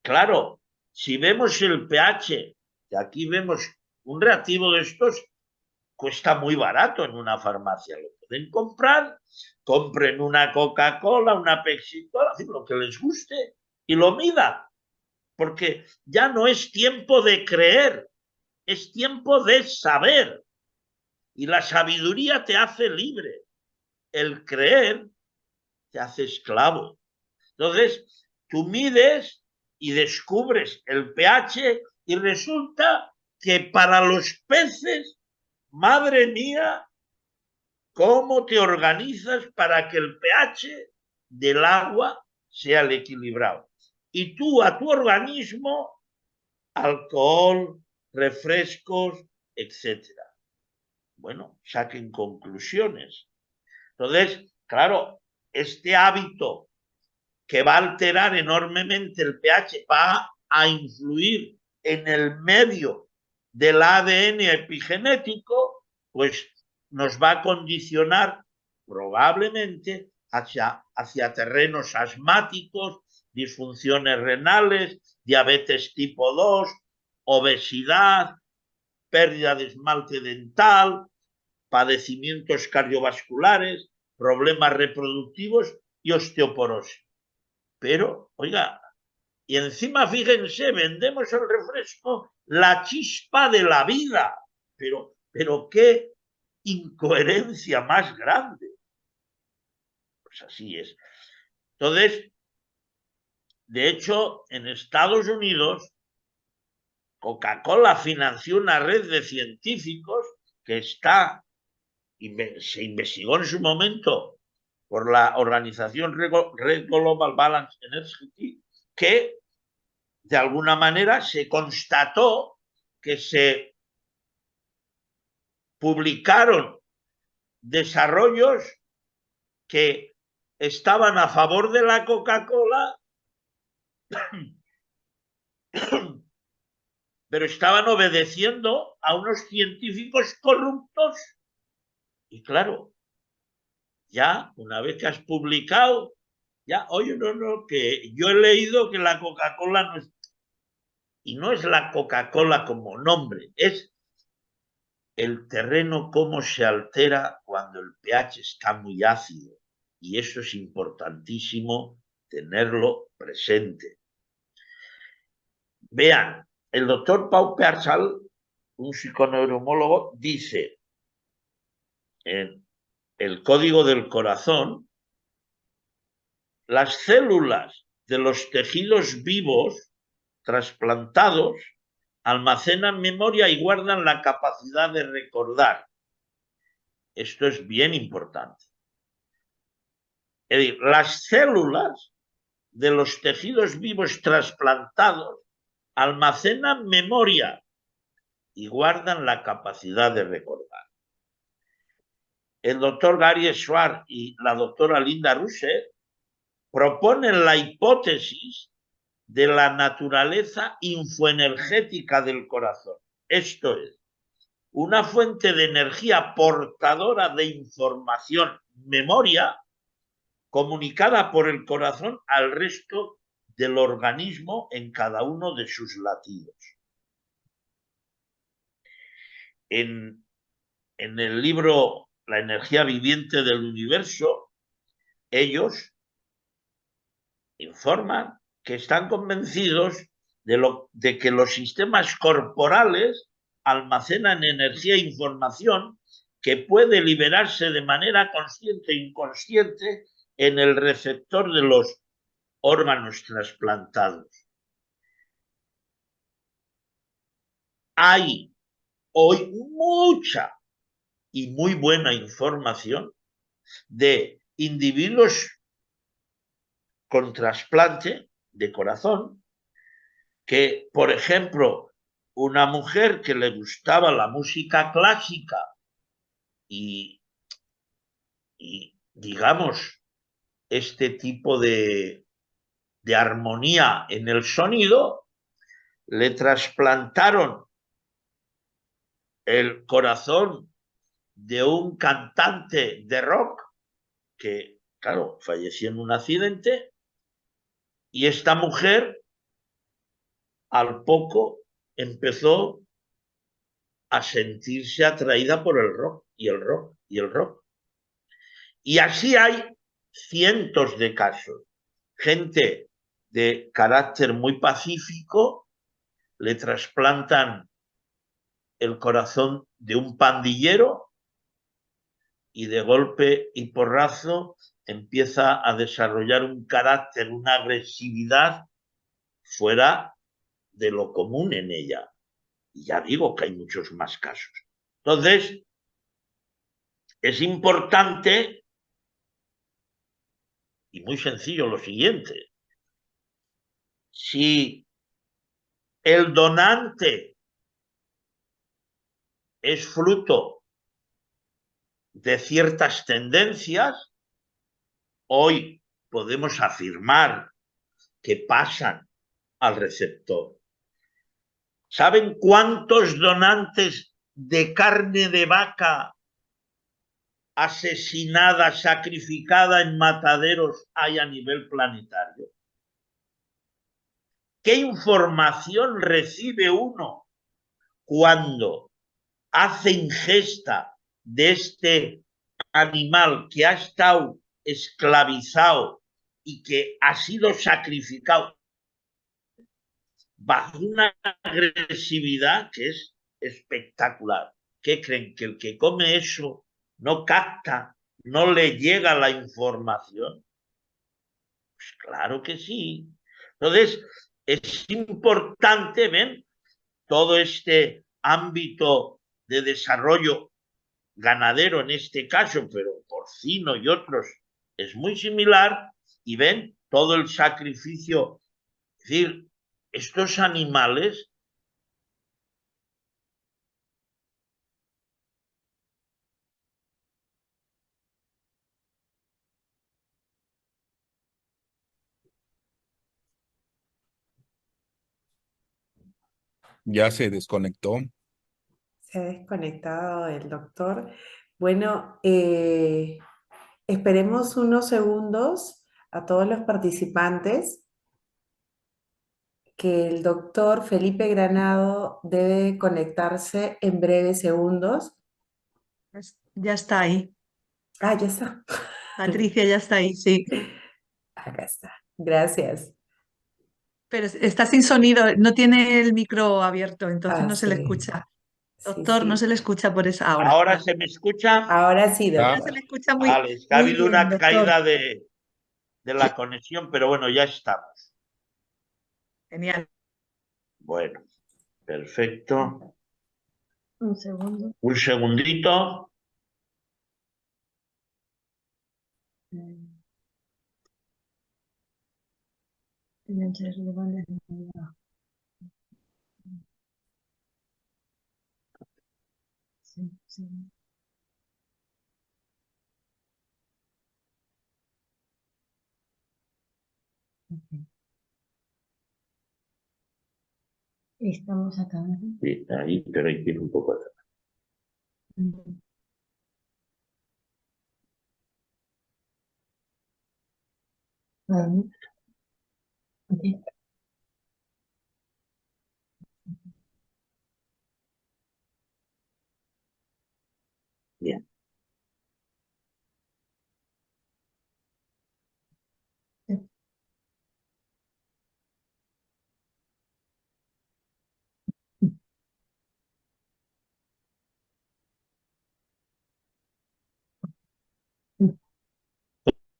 Claro, si vemos el pH, que aquí vemos un reactivo de estos, cuesta muy barato en una farmacia. Lo pueden comprar, compren una Coca-Cola, una Pepsi-Cola, lo que les guste y lo midan. Porque ya no es tiempo de creer, es tiempo de saber. Y la sabiduría te hace libre. El creer te hace esclavo. Entonces, tú mides y descubres el pH y resulta que para los peces, madre mía, ¿cómo te organizas para que el pH del agua sea el equilibrado? Y tú a tu organismo, alcohol, refrescos, etcétera. bueno, saquen conclusiones. Entonces, claro, este hábito que va a alterar enormemente el pH, va a influir en el medio del ADN epigenético, pues nos va a condicionar probablemente hacia terrenos asmáticos, disfunciones renales, diabetes tipo 2, obesidad, pérdida de esmalte dental, padecimientos cardiovasculares, problemas reproductivos y osteoporosis. Pero, oiga, y encima, fíjense, vendemos el refresco La Chispa de la Vida. Pero qué incoherencia más grande. Pues así es. Entonces, de hecho, en Estados Unidos, Coca-Cola financió una red de científicos que se investigó en su momento por la organización Red Global Balance Energy, que de alguna manera se constató que se publicaron desarrollos que estaban a favor de la Coca-Cola, pero estaban obedeciendo a unos científicos corruptos. Y claro, ya una vez que has publicado, ya, oye, no, que yo he leído que la Coca-Cola no es... Y no es la Coca-Cola como nombre, es el terreno cómo se altera cuando el pH está muy ácido. Y eso es importantísimo tenerlo presente. Vean, el doctor Pau Pearsall, un psiconeuromólogo, dice en El Código del Corazón, las células de los tejidos vivos trasplantados almacenan memoria y guardan la capacidad de recordar. Esto es bien importante. Es decir, las células de los tejidos vivos trasplantados almacenan memoria y guardan la capacidad de recordar. El doctor Gary Schwartz y la doctora Linda Russer proponen la hipótesis de la naturaleza infoenergética del corazón. Esto es, una fuente de energía portadora de información, memoria, comunicada por el corazón al resto del organismo en cada uno de sus latidos. En el libro La energía viviente del universo, ellos informan que están convencidos de que los sistemas corporales almacenan energía e información que puede liberarse de manera consciente e inconsciente en el receptor de los órganos trasplantados. Hay hoy mucha y muy buena información de individuos con trasplante de corazón que, por ejemplo, una mujer que le gustaba la música clásica y digamos, este tipo de armonía en el sonido, le trasplantaron el corazón de un cantante de rock que, claro, falleció en un accidente, y esta mujer al poco empezó a sentirse atraída por el rock y el rock y el rock. Y así hay cientos de casos. Gente de carácter muy pacífico le trasplantan el corazón de un pandillero y de golpe y porrazo empieza a desarrollar un carácter, una agresividad fuera de lo común en ella. Y ya digo que hay muchos más casos. Entonces, es importante y muy sencillo lo siguiente. Si el donante es fruto de ciertas tendencias, hoy podemos afirmar que pasan al receptor. ¿Saben cuántos donantes de carne de vaca asesinada, sacrificada en mataderos hay a nivel planetario? ¿Qué información recibe uno cuando hace ingesta de este animal que ha estado esclavizado y que ha sido sacrificado bajo una agresividad que es espectacular? ¿Qué creen? ¿Que el que come eso no capta, no le llega la información? Pues claro que sí. Entonces, es importante, ¿ven? Todo este ámbito de desarrollo ganadero en este caso, pero porcino y otros es muy similar, y ven todo el sacrificio. Es decir, estos animales Ya se desconectó. Se ha desconectado el doctor. Bueno, esperemos unos segundos a todos los participantes, que el doctor Felipe Granado debe conectarse en breves segundos. Ya está ahí. Ah, ya está. Patricia ya está ahí, sí. Acá está. Gracias. Pero está sin sonido, no tiene el micro abierto, entonces Ah, no se le sí. escucha. Sí, Doctor, no sí. se le escucha por esa ahora. ahora Vale. se me escucha. Ahora sí, Ah, Ahora se doctor. le escucha muy, Vale, es que ha muy habido bien, una doctor. caída de la conexión, pero bueno, ya estamos. Genial. Bueno, perfecto. Un segundo. Un segundito. Sí, sí. Ok. Estamos acá, ¿verdad? Sí, ahí, pero hay que ir un poco atrás. Mm. Vale. Ok. Bien.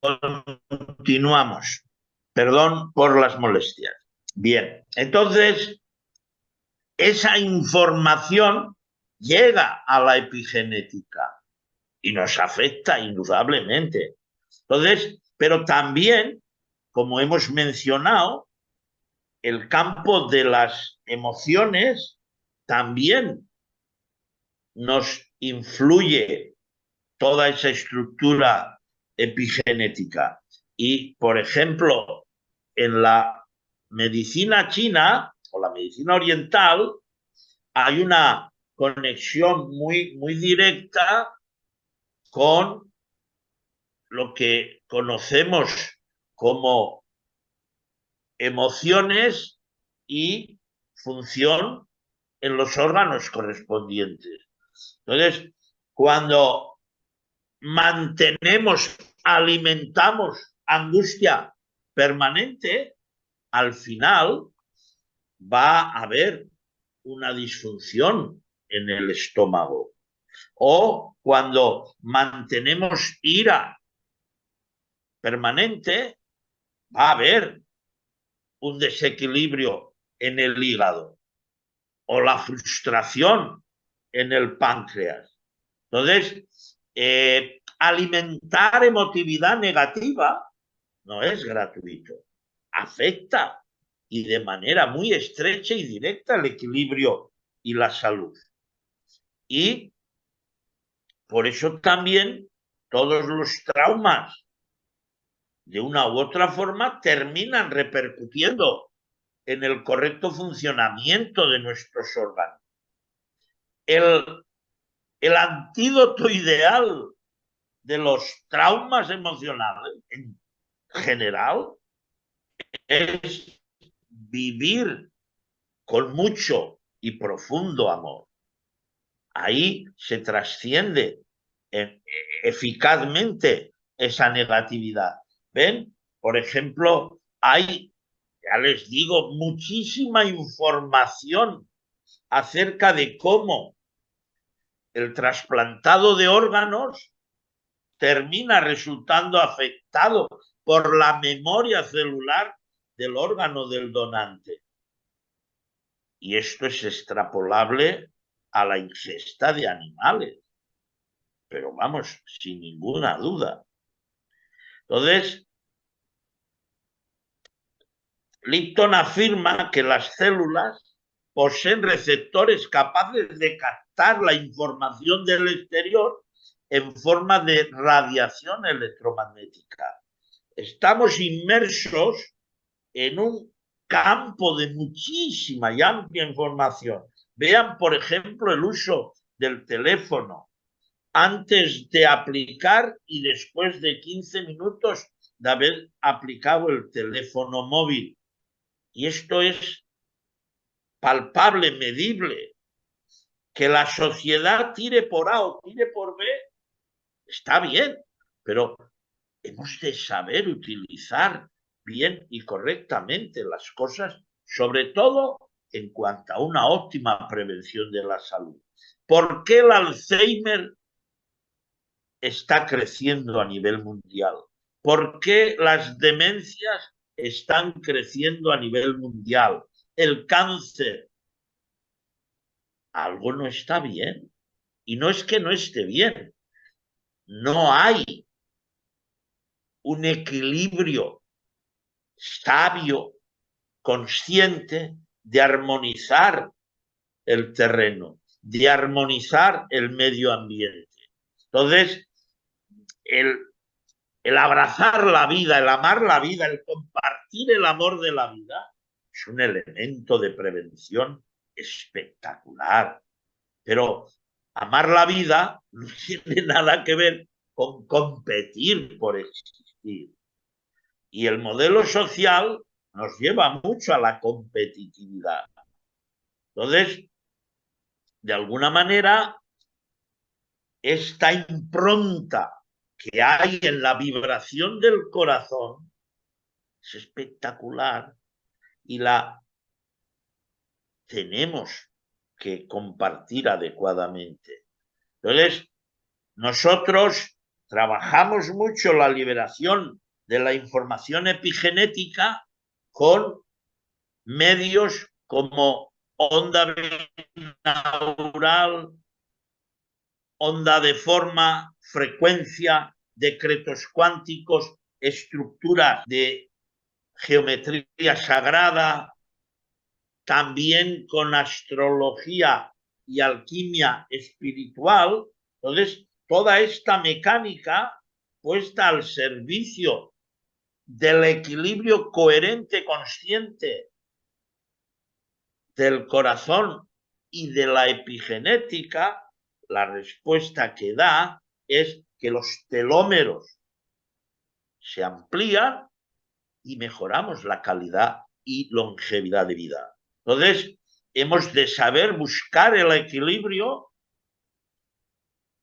Continuamos. Perdón por las molestias. Bien, entonces esa información llega a la epigenética y nos afecta indudablemente. Entonces, pero también, como hemos mencionado, el campo de las emociones también nos influye toda esa estructura epigenética. Y, por ejemplo, en la medicina china o la medicina oriental hay una conexión muy directa con lo que conocemos como emociones y función en los órganos correspondientes. Entonces, cuando mantenemos, alimentamos angustia permanente, al final va a haber una disfunción en el estómago. O cuando mantenemos ira permanente, va a haber un desequilibrio en el hígado o la frustración en el páncreas. Entonces, alimentar emotividad negativa no es gratuito, afecta y de manera muy estrecha y directa el equilibrio y la salud. Y Por eso también todos los traumas, de una u otra forma, terminan repercutiendo en el correcto funcionamiento de nuestros órganos. El antídoto ideal de los traumas emocionales en general es vivir con mucho y profundo amor. Ahí se trasciende eficazmente esa negatividad. ¿Ven? Por ejemplo, hay, ya les digo, muchísima información acerca de cómo el trasplantado de órganos termina resultando afectado por la memoria celular del órgano del donante. Y esto es extrapolable a la ingesta de animales, pero vamos, sin ninguna duda. Entonces, Lipton afirma que las células poseen receptores capaces de captar la información del exterior en forma de radiación electromagnética. Estamos inmersos en un campo de muchísima y amplia información. Vean, por ejemplo, el uso del teléfono antes de aplicar y después de 15 minutos de haber aplicado el teléfono móvil. Y esto es palpable, medible. Que la sociedad tire por A o tire por B, está bien, pero hemos de saber utilizar bien y correctamente las cosas, sobre todo en cuanto a una óptima prevención de la salud. ¿Por qué el Alzheimer está creciendo a nivel mundial? ¿Por qué las demencias están creciendo a nivel mundial? El cáncer. Algo no está bien. Y no es que no esté bien. No hay un equilibrio sabio, consciente de armonizar el terreno, de armonizar el medio ambiente. Entonces, el abrazar la vida, el amar la vida, el compartir el amor de la vida, es un elemento de prevención espectacular. Pero amar la vida no tiene nada que ver con competir por existir. Y el modelo social nos lleva mucho a la competitividad. Entonces, de alguna manera, esta impronta que hay en la vibración del corazón es espectacular y la tenemos que compartir adecuadamente. Entonces, nosotros trabajamos mucho la liberación de la información epigenética con medios como onda binaural, onda de forma, frecuencia, decretos cuánticos, estructuras de geometría sagrada, también con astrología y alquimia espiritual. Entonces, toda esta mecánica puesta al servicio del equilibrio coherente, consciente del corazón y de la epigenética, la respuesta que da es que los telómeros se amplían y mejoramos la calidad y longevidad de vida. Entonces, hemos de saber buscar el equilibrio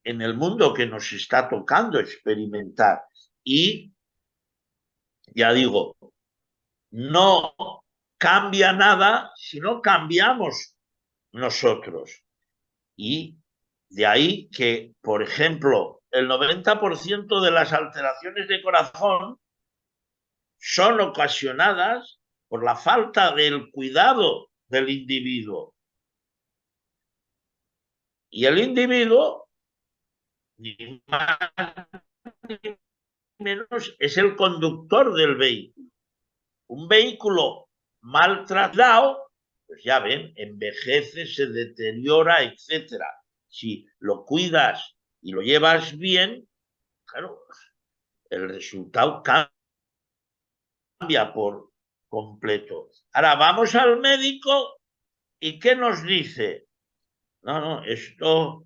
en el mundo que nos está tocando experimentar. Y, ya digo, no cambia nada si no cambiamos nosotros. Y de ahí que, por ejemplo, el 90% de las alteraciones de corazón son ocasionadas por la falta del cuidado del individuo. Y el individuo, ni más ni menos, es el conductor del vehículo. Un vehículo mal trasladado, pues ya ven, envejece, se deteriora, etc. Si lo cuidas y lo llevas bien, claro, el resultado cambia por completo. Ahora vamos al médico y ¿qué nos dice? No, esto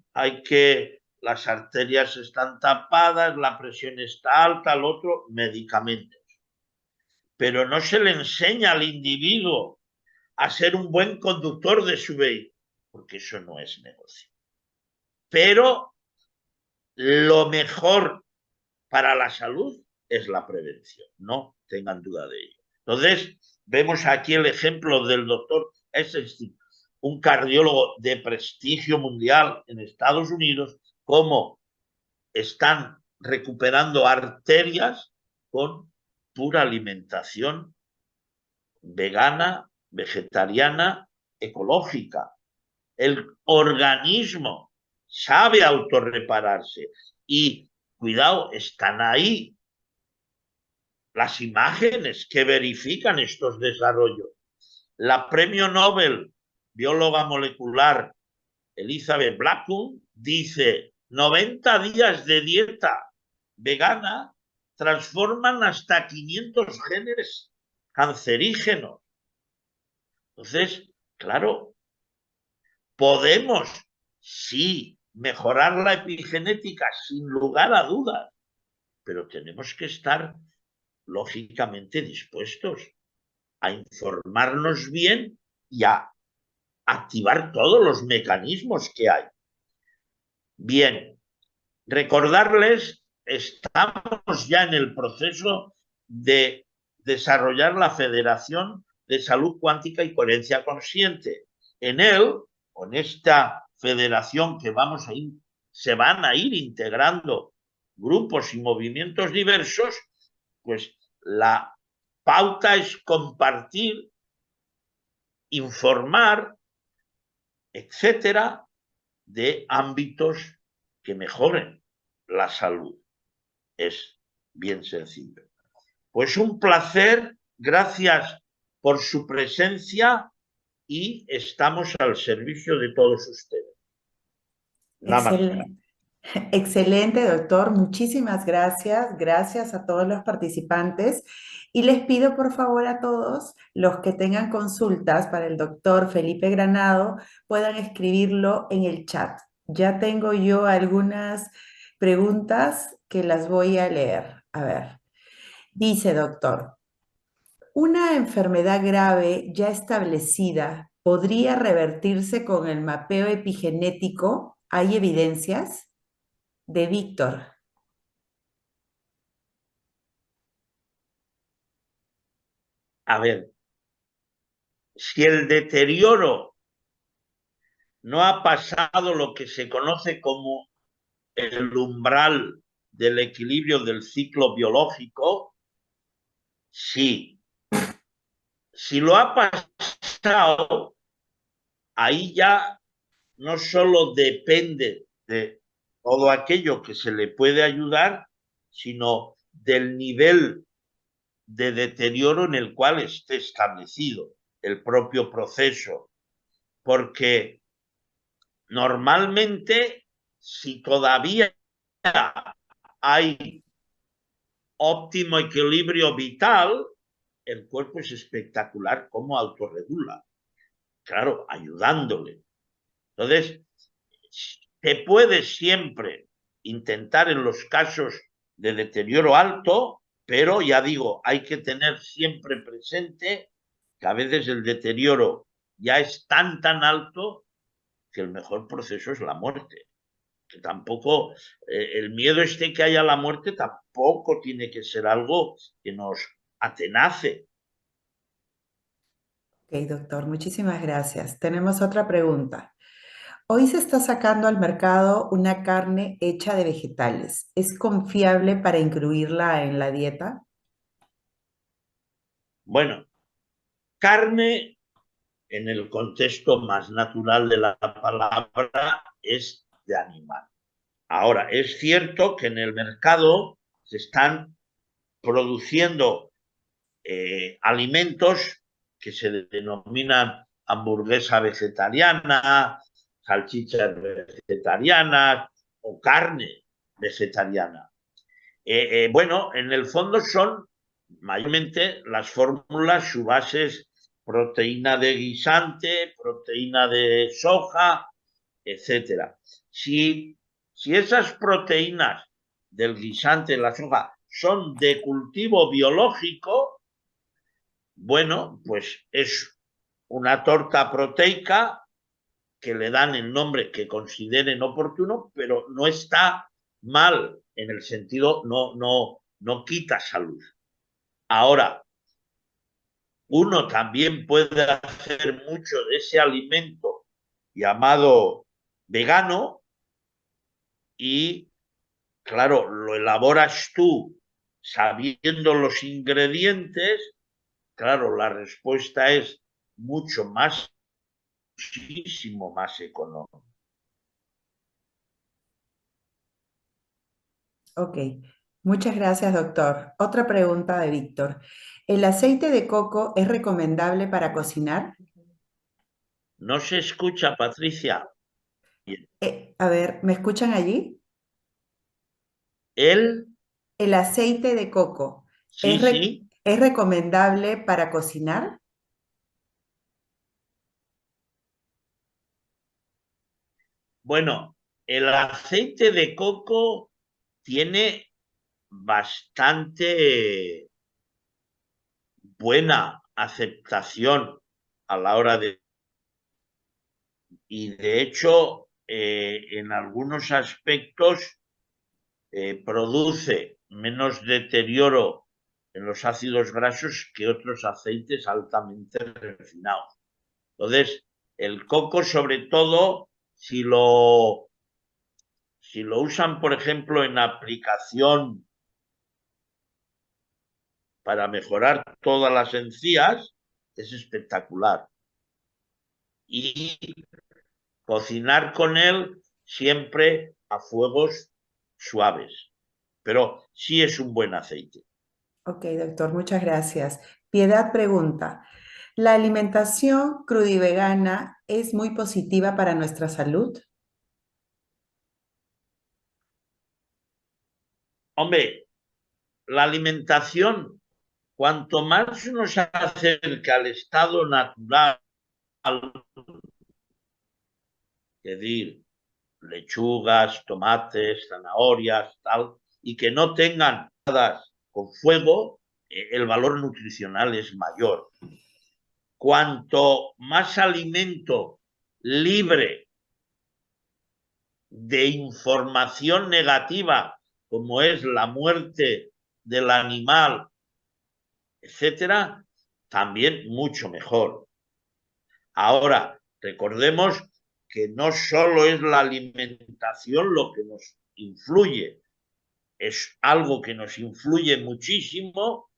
las arterias están tapadas, la presión está alta, el otro, medicamentos. Pero no se le enseña al individuo a ser un buen conductor de su vehículo, porque eso no es negocio. Pero lo mejor para la salud es la prevención, no tengan duda de ello. Entonces, vemos aquí el ejemplo del doctor Eisenstein, un cardiólogo de prestigio mundial en Estados Unidos, cómo están recuperando arterias con pura alimentación vegana, vegetariana, ecológica. El organismo sabe autorrepararse y, cuidado, están ahí las imágenes que verifican estos desarrollos. La premio Nobel, bióloga molecular, Elizabeth Blackburn, dice 90 días de dieta vegana transforman hasta 500 genes cancerígenos. Entonces, claro, podemos, sí, mejorar la epigenética sin lugar a dudas, pero tenemos que estar lógicamente dispuestos a informarnos bien y a activar todos los mecanismos que hay. Bien, recordarles, estamos ya en el proceso de desarrollar la Federación de Salud Cuántica y Coherencia Consciente. En él, con esta federación que se van a ir integrando grupos y movimientos diversos, pues la pauta es compartir, informar, etcétera, de ámbitos que mejoren la salud. Es bien sencillo. Pues un placer, gracias por su presencia y estamos al servicio de todos ustedes. Excelente. Excelente, doctor. Muchísimas gracias. Gracias a todos los participantes. Y les pido, por favor, a todos los que tengan consultas para el doctor Felipe Granado, puedan escribirlo en el chat. Ya tengo yo algunas preguntas que las voy a leer. A ver, dice doctor, ¿una enfermedad grave ya establecida podría revertirse con el mapeo epigenético? ¿Hay evidencias? De Víctor. A ver, si el deterioro no ha pasado lo que se conoce como el umbral del equilibrio del ciclo biológico, sí. Si lo ha pasado, ahí ya no solo depende de todo aquello que se le puede ayudar, sino del nivel de deterioro en el cual esté establecido el propio proceso. Porque normalmente, si todavía hay óptimo equilibrio vital, el cuerpo es espectacular cómo autorregula. Claro, ayudándole. Entonces, se puede siempre intentar en los casos de deterioro alto, pero ya digo, hay que tener siempre presente que a veces el deterioro ya es tan alto que el mejor proceso es la muerte. Que tampoco, el miedo que haya la muerte tampoco tiene que ser algo que nos atenace. Ok, doctor, muchísimas gracias. Tenemos otra pregunta. Hoy se está sacando al mercado una carne hecha de vegetales. ¿Es confiable para incluirla en la dieta? Bueno, carne en el contexto más natural de la palabra es de animal. Ahora, es cierto que en el mercado se están produciendo alimentos que se denominan hamburguesa vegetariana, salchichas vegetarianas, o carne vegetariana. Bueno, en el fondo son mayormente las fórmulas, su base es proteína de guisante, proteína de soja, etcétera. Si esas proteínas del guisante, de la soja, son de cultivo biológico, bueno, pues es una torta proteica que le dan el nombre que consideren oportuno, pero no está mal en el sentido, no quita salud. Ahora, uno también puede hacer mucho de ese alimento llamado vegano y, claro, lo elaboras tú sabiendo los ingredientes. Claro, la respuesta es muchísimo más económico. Ok, muchas gracias, doctor. Otra pregunta de Víctor. ¿El aceite de coco es recomendable para cocinar? No se escucha, Patricia. A ver, ¿me escuchan allí? Él, ¿El aceite de coco sí, sí. es recomendable para cocinar? Bueno, el aceite de coco tiene bastante buena aceptación a la hora de... Y de hecho, en algunos aspectos produce menos deterioro en los ácidos grasos que otros aceites altamente refinados. Entonces, el coco, sobre todo, si lo usan, por ejemplo, en aplicación para mejorar todas las encías, es espectacular. Y cocinar con él siempre a fuegos suaves, pero sí es un buen aceite. Ok, doctor, muchas gracias. Piedad pregunta, ¿la alimentación crudivegana es muy positiva para nuestra salud? Hombre, la alimentación, cuanto más nos acerca al estado natural, es decir, lechugas, tomates, zanahorias, tal, y que no tengan nada con fuego, el valor nutricional es mayor. Cuanto más alimento libre de información negativa, como es la muerte del animal, etcétera, también mucho mejor. Ahora, recordemos que no solo es la alimentación lo que nos influye, es algo que nos influye muchísimo,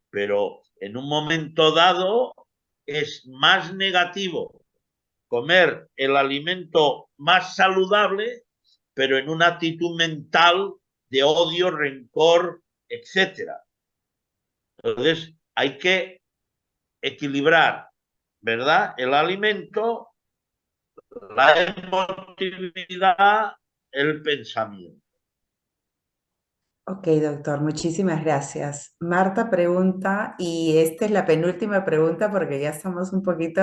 pero en un momento dado es más negativo comer el alimento más saludable, pero en una actitud mental de odio, rencor, etcétera. Entonces, hay que equilibrar, ¿verdad? El alimento, la emotividad, el pensamiento. Ok, doctor, muchísimas gracias. Marta pregunta, y esta es la penúltima pregunta porque ya estamos un poquito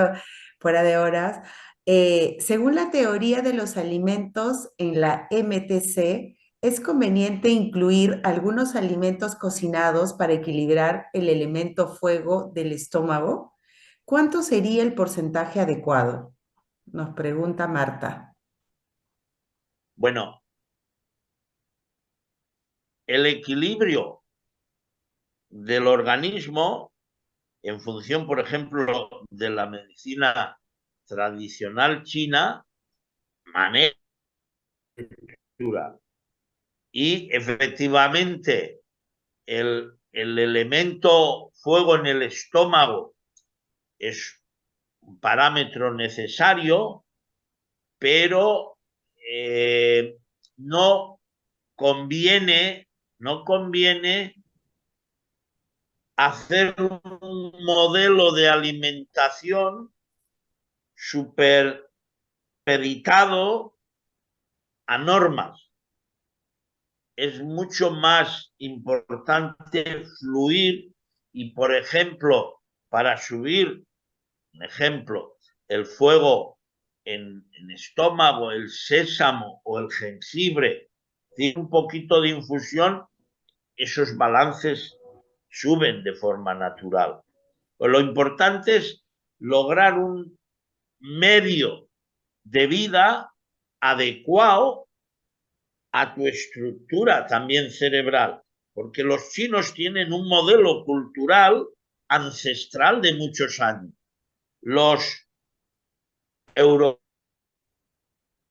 fuera de horas. Según la teoría de los alimentos en la MTC, ¿es conveniente incluir algunos alimentos cocinados para equilibrar el elemento fuego del estómago? ¿Cuánto sería el porcentaje adecuado? Nos pregunta Marta. Bueno, el equilibrio del organismo en función, por ejemplo, de la medicina tradicional china, maneja y efectivamente el elemento fuego en el estómago es un parámetro necesario, pero no conviene, no conviene hacer un modelo de alimentación superditado a normas. es mucho más importante fluir y, por ejemplo, para subir, un ejemplo, el fuego en estómago, el sésamo o el jengibre, un poquito de infusión, esos balances suben de forma natural. Pues lo importante es lograr un medio de vida adecuado a tu estructura también cerebral, porque los chinos tienen un modelo cultural ancestral de muchos años. Los europeos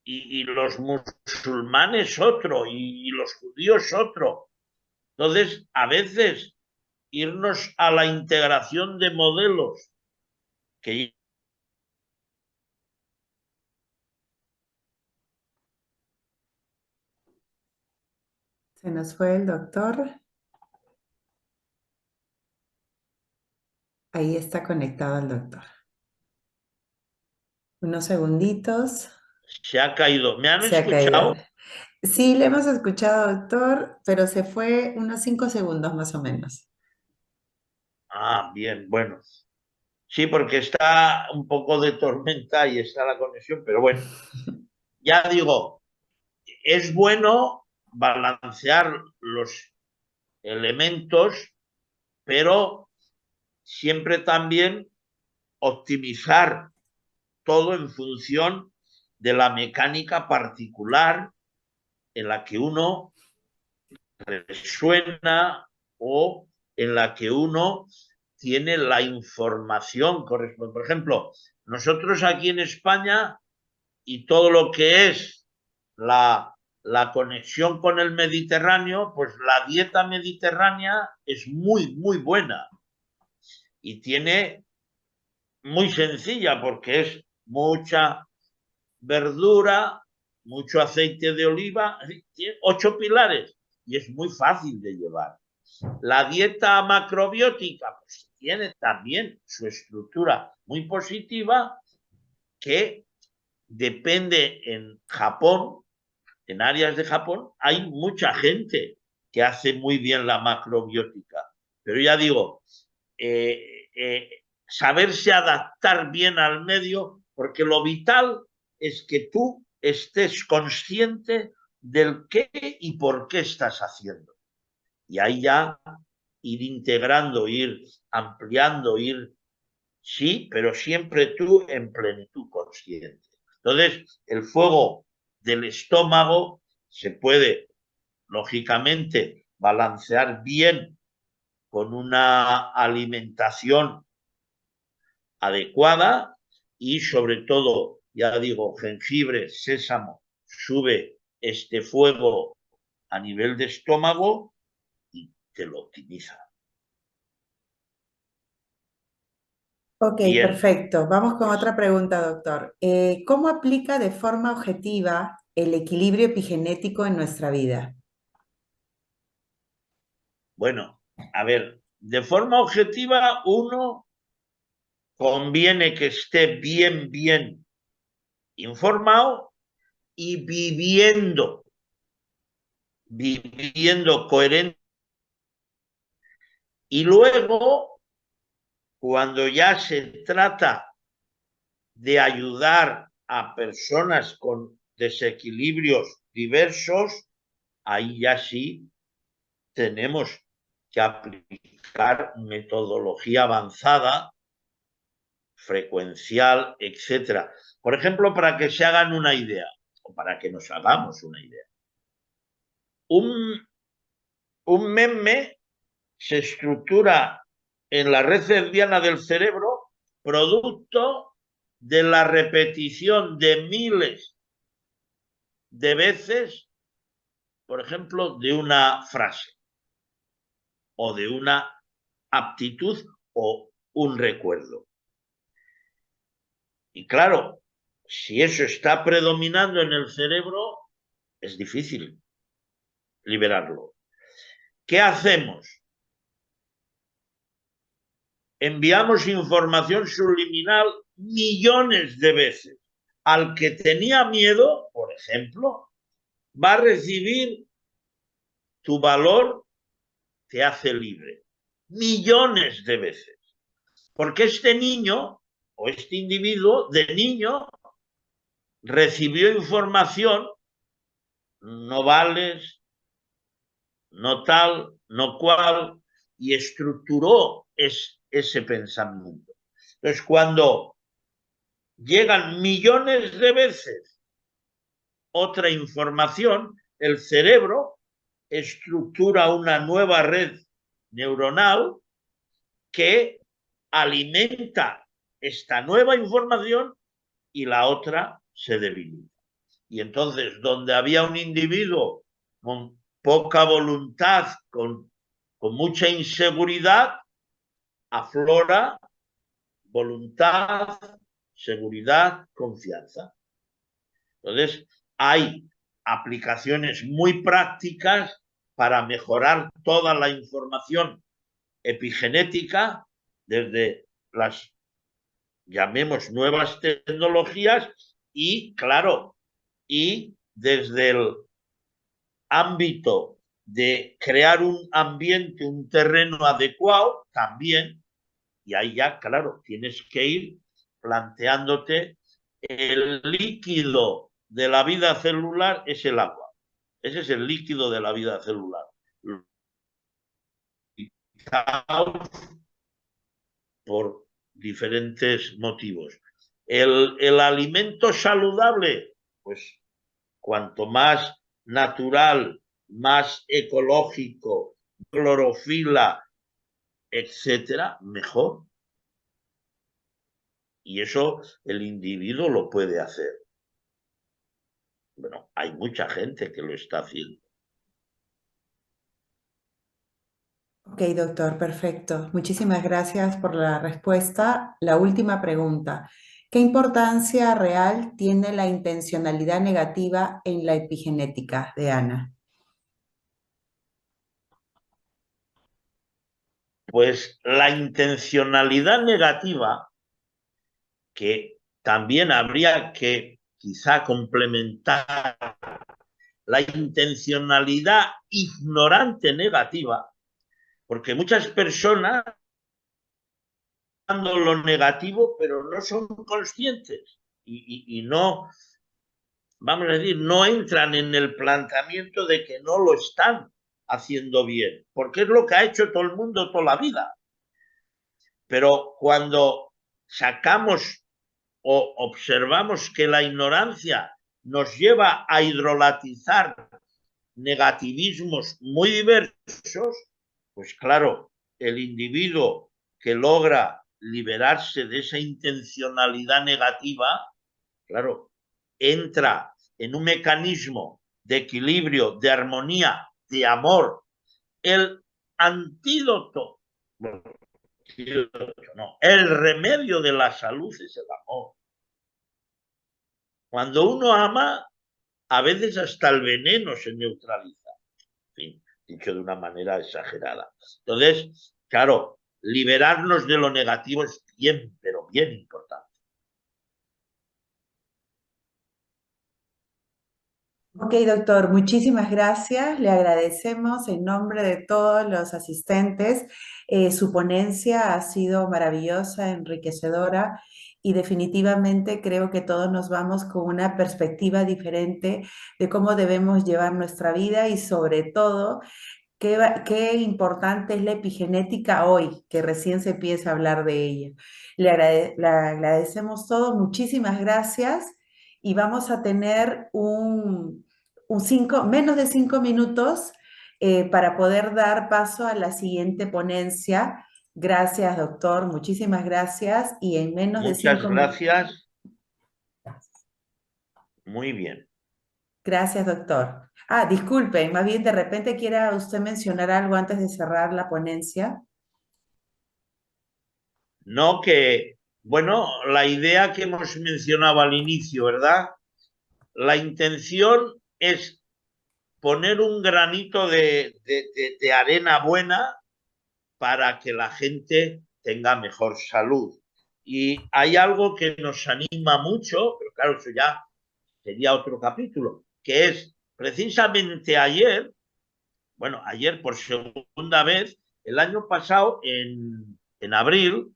y los musulmanes otro, y los judíos otro. Entonces, a veces irnos a la integración de modelos que Se nos fue el doctor. Ahí está conectado el doctor. Unos segunditos. se ha caído. ¿Me han Se ha caído. escuchado? Sí, le hemos escuchado, doctor, pero se fue unos 5 segundos más o menos. Ah, bien, bueno. Sí, porque está un poco de tormenta y está la conexión, pero bueno, ya digo, es bueno balancear los elementos, pero siempre también optimizar todo en función de la mecánica particular en la que uno resuena o en la que uno tiene la información correspondiente. Por ejemplo, nosotros aquí en España y todo lo que es la conexión con el Mediterráneo, pues la dieta mediterránea es muy, muy buena y tiene muy sencilla porque es mucha verdura, mucho aceite de oliva, tiene 8 pilares y es muy fácil de llevar. La dieta macrobiótica pues, tiene también su estructura muy positiva que depende en Japón, en áreas de Japón, hay mucha gente que hace muy bien la macrobiótica. Pero ya digo, saberse adaptar bien al medio, porque lo vital es que tú estés consciente del qué y por qué estás haciendo. Y ahí ya ir integrando, ir ampliando, ir, sí, pero siempre tú en plenitud consciente. Entonces, el fuego del estómago se puede, lógicamente, balancear bien con una alimentación adecuada y sobre todo, ya digo, jengibre, sésamo, sube este fuego a nivel de estómago y te lo optimiza. Ok, Bien, perfecto. Vamos con pues otra pregunta, doctor. ¿Cómo aplica de forma objetiva el equilibrio epigenético en nuestra vida? bueno, a ver, de forma objetiva, uno conviene que esté bien informado y viviendo coherente. Y luego, cuando ya se trata de ayudar a personas con desequilibrios diversos, ahí ya sí tenemos que aplicar metodología avanzada, frecuencial, etcétera. Por ejemplo, para que se hagan una idea, o para que nos hagamos una idea. Un meme se estructura en la red cerviana del cerebro producto de la repetición de miles de veces, por ejemplo, de una frase o de una aptitud o un recuerdo. Y claro, si eso está predominando en el cerebro, es difícil liberarlo. ¿Qué hacemos? Enviamos información subliminal millones de veces. Al que tenía miedo, por ejemplo, va a recibir tu valor te hace libre. Millones de veces. Porque este niño o este individuo de niño recibió información, no vales, no tal, no cual, y estructuró ese pensamiento. Entonces, cuando llegan millones de veces otra información, el cerebro estructura una nueva red neuronal que alimenta esta nueva información y la otra se debilita. Y entonces, donde había un individuo con poca voluntad, con mucha inseguridad, aflora voluntad, seguridad, confianza. Entonces, hay aplicaciones muy prácticas para mejorar toda la información epigenética desde las, llamemos, nuevas tecnologías y, claro, y desde el ámbito de crear un ambiente, un terreno adecuado también, y ahí ya, claro, tienes que ir planteándote el líquido de la vida celular es el agua. Ese es el líquido de la vida celular. Por diferentes motivos. El alimento saludable, pues cuanto más natural, más ecológico, clorofila, etcétera, mejor. Y eso el individuo lo puede hacer. Bueno, hay mucha gente que lo está haciendo. Ok, doctor, perfecto. Muchísimas gracias por la respuesta. La última pregunta. ¿Qué importancia real tiene la intencionalidad negativa en la epigenética de Ana? Pues la intencionalidad negativa, que también habría que quizá complementar la intencionalidad ignorante negativa, porque muchas personas dando lo negativo, pero no son conscientes y no, vamos a decir, no entran en el planteamiento de que no lo están haciendo bien, porque es lo que ha hecho todo el mundo toda la vida. Pero cuando sacamos o observamos que la ignorancia nos lleva a hidrolatizar negativismos muy diversos, pues claro, el individuo que logra liberarse de esa intencionalidad negativa, claro, entra en un mecanismo de equilibrio, de armonía, de amor. El antídoto, bueno, no, el remedio de la salud es el amor. Cuando uno ama, a veces hasta el veneno se neutraliza. En fin, dicho de una manera exagerada. Entonces, claro, liberarnos de lo negativo es bien, pero bien importante. Ok, doctor, muchísimas gracias. Le agradecemos en nombre de todos los asistentes. Su ponencia ha sido maravillosa, enriquecedora y definitivamente creo que todos nos vamos con una perspectiva diferente de cómo debemos llevar nuestra vida y sobre todo qué importante es la epigenética hoy, que recién se empieza a hablar de ella. Le agradecemos todo, muchísimas gracias y vamos a tener menos de 5 minutos para poder dar paso a la siguiente ponencia. Gracias, doctor, muchísimas gracias y en menos de 5 minutos. Muchas gracias. Muy bien. Gracias, doctor. Disculpe, más bien de repente quiera usted mencionar algo antes de cerrar la ponencia. No, que, bueno, la idea que hemos mencionado al inicio, ¿verdad? La intención es poner un granito de arena buena para que la gente tenga mejor salud. Y hay algo que nos anima mucho, pero claro, eso ya sería otro capítulo, que es precisamente ayer bueno, ayer por segunda vez, el año pasado, en abril,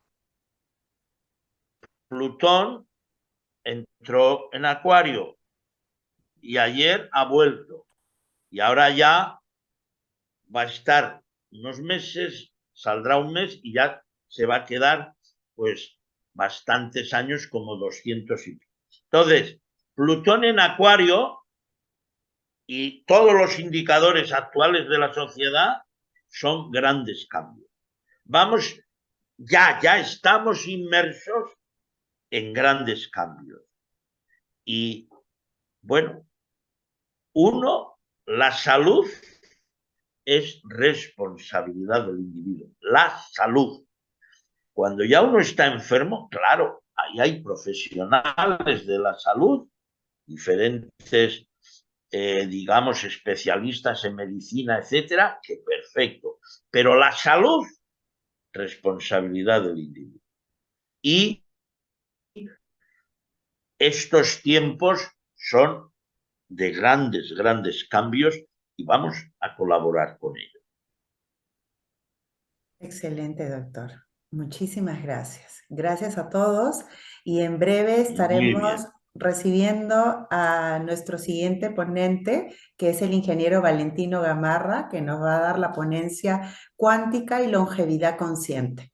Plutón entró en Acuario y ayer ha vuelto. Y ahora ya va a estar unos meses, saldrá un mes y ya se va a quedar pues bastantes años, como 200 y pico. Entonces, Plutón en Acuario y todos los indicadores actuales de la sociedad son grandes cambios. Vamos, ya estamos inmersos en grandes cambios. Y bueno, uno, la salud es responsabilidad del individuo. La salud. Cuando ya uno está enfermo, claro, ahí hay profesionales de la salud, diferentes, digamos, especialistas en medicina, etcétera, que perfecto. Pero la salud, responsabilidad del individuo. Y estos tiempos son de grandes cambios y vamos a colaborar con ellos. Excelente, doctor. Muchísimas gracias. Gracias a todos y en breve Muy estaremos bien. recibiendo a nuestro siguiente ponente, que es el ingeniero Valentino Gamarra, que nos va a dar la ponencia Cuántica y Longevidad Consciente.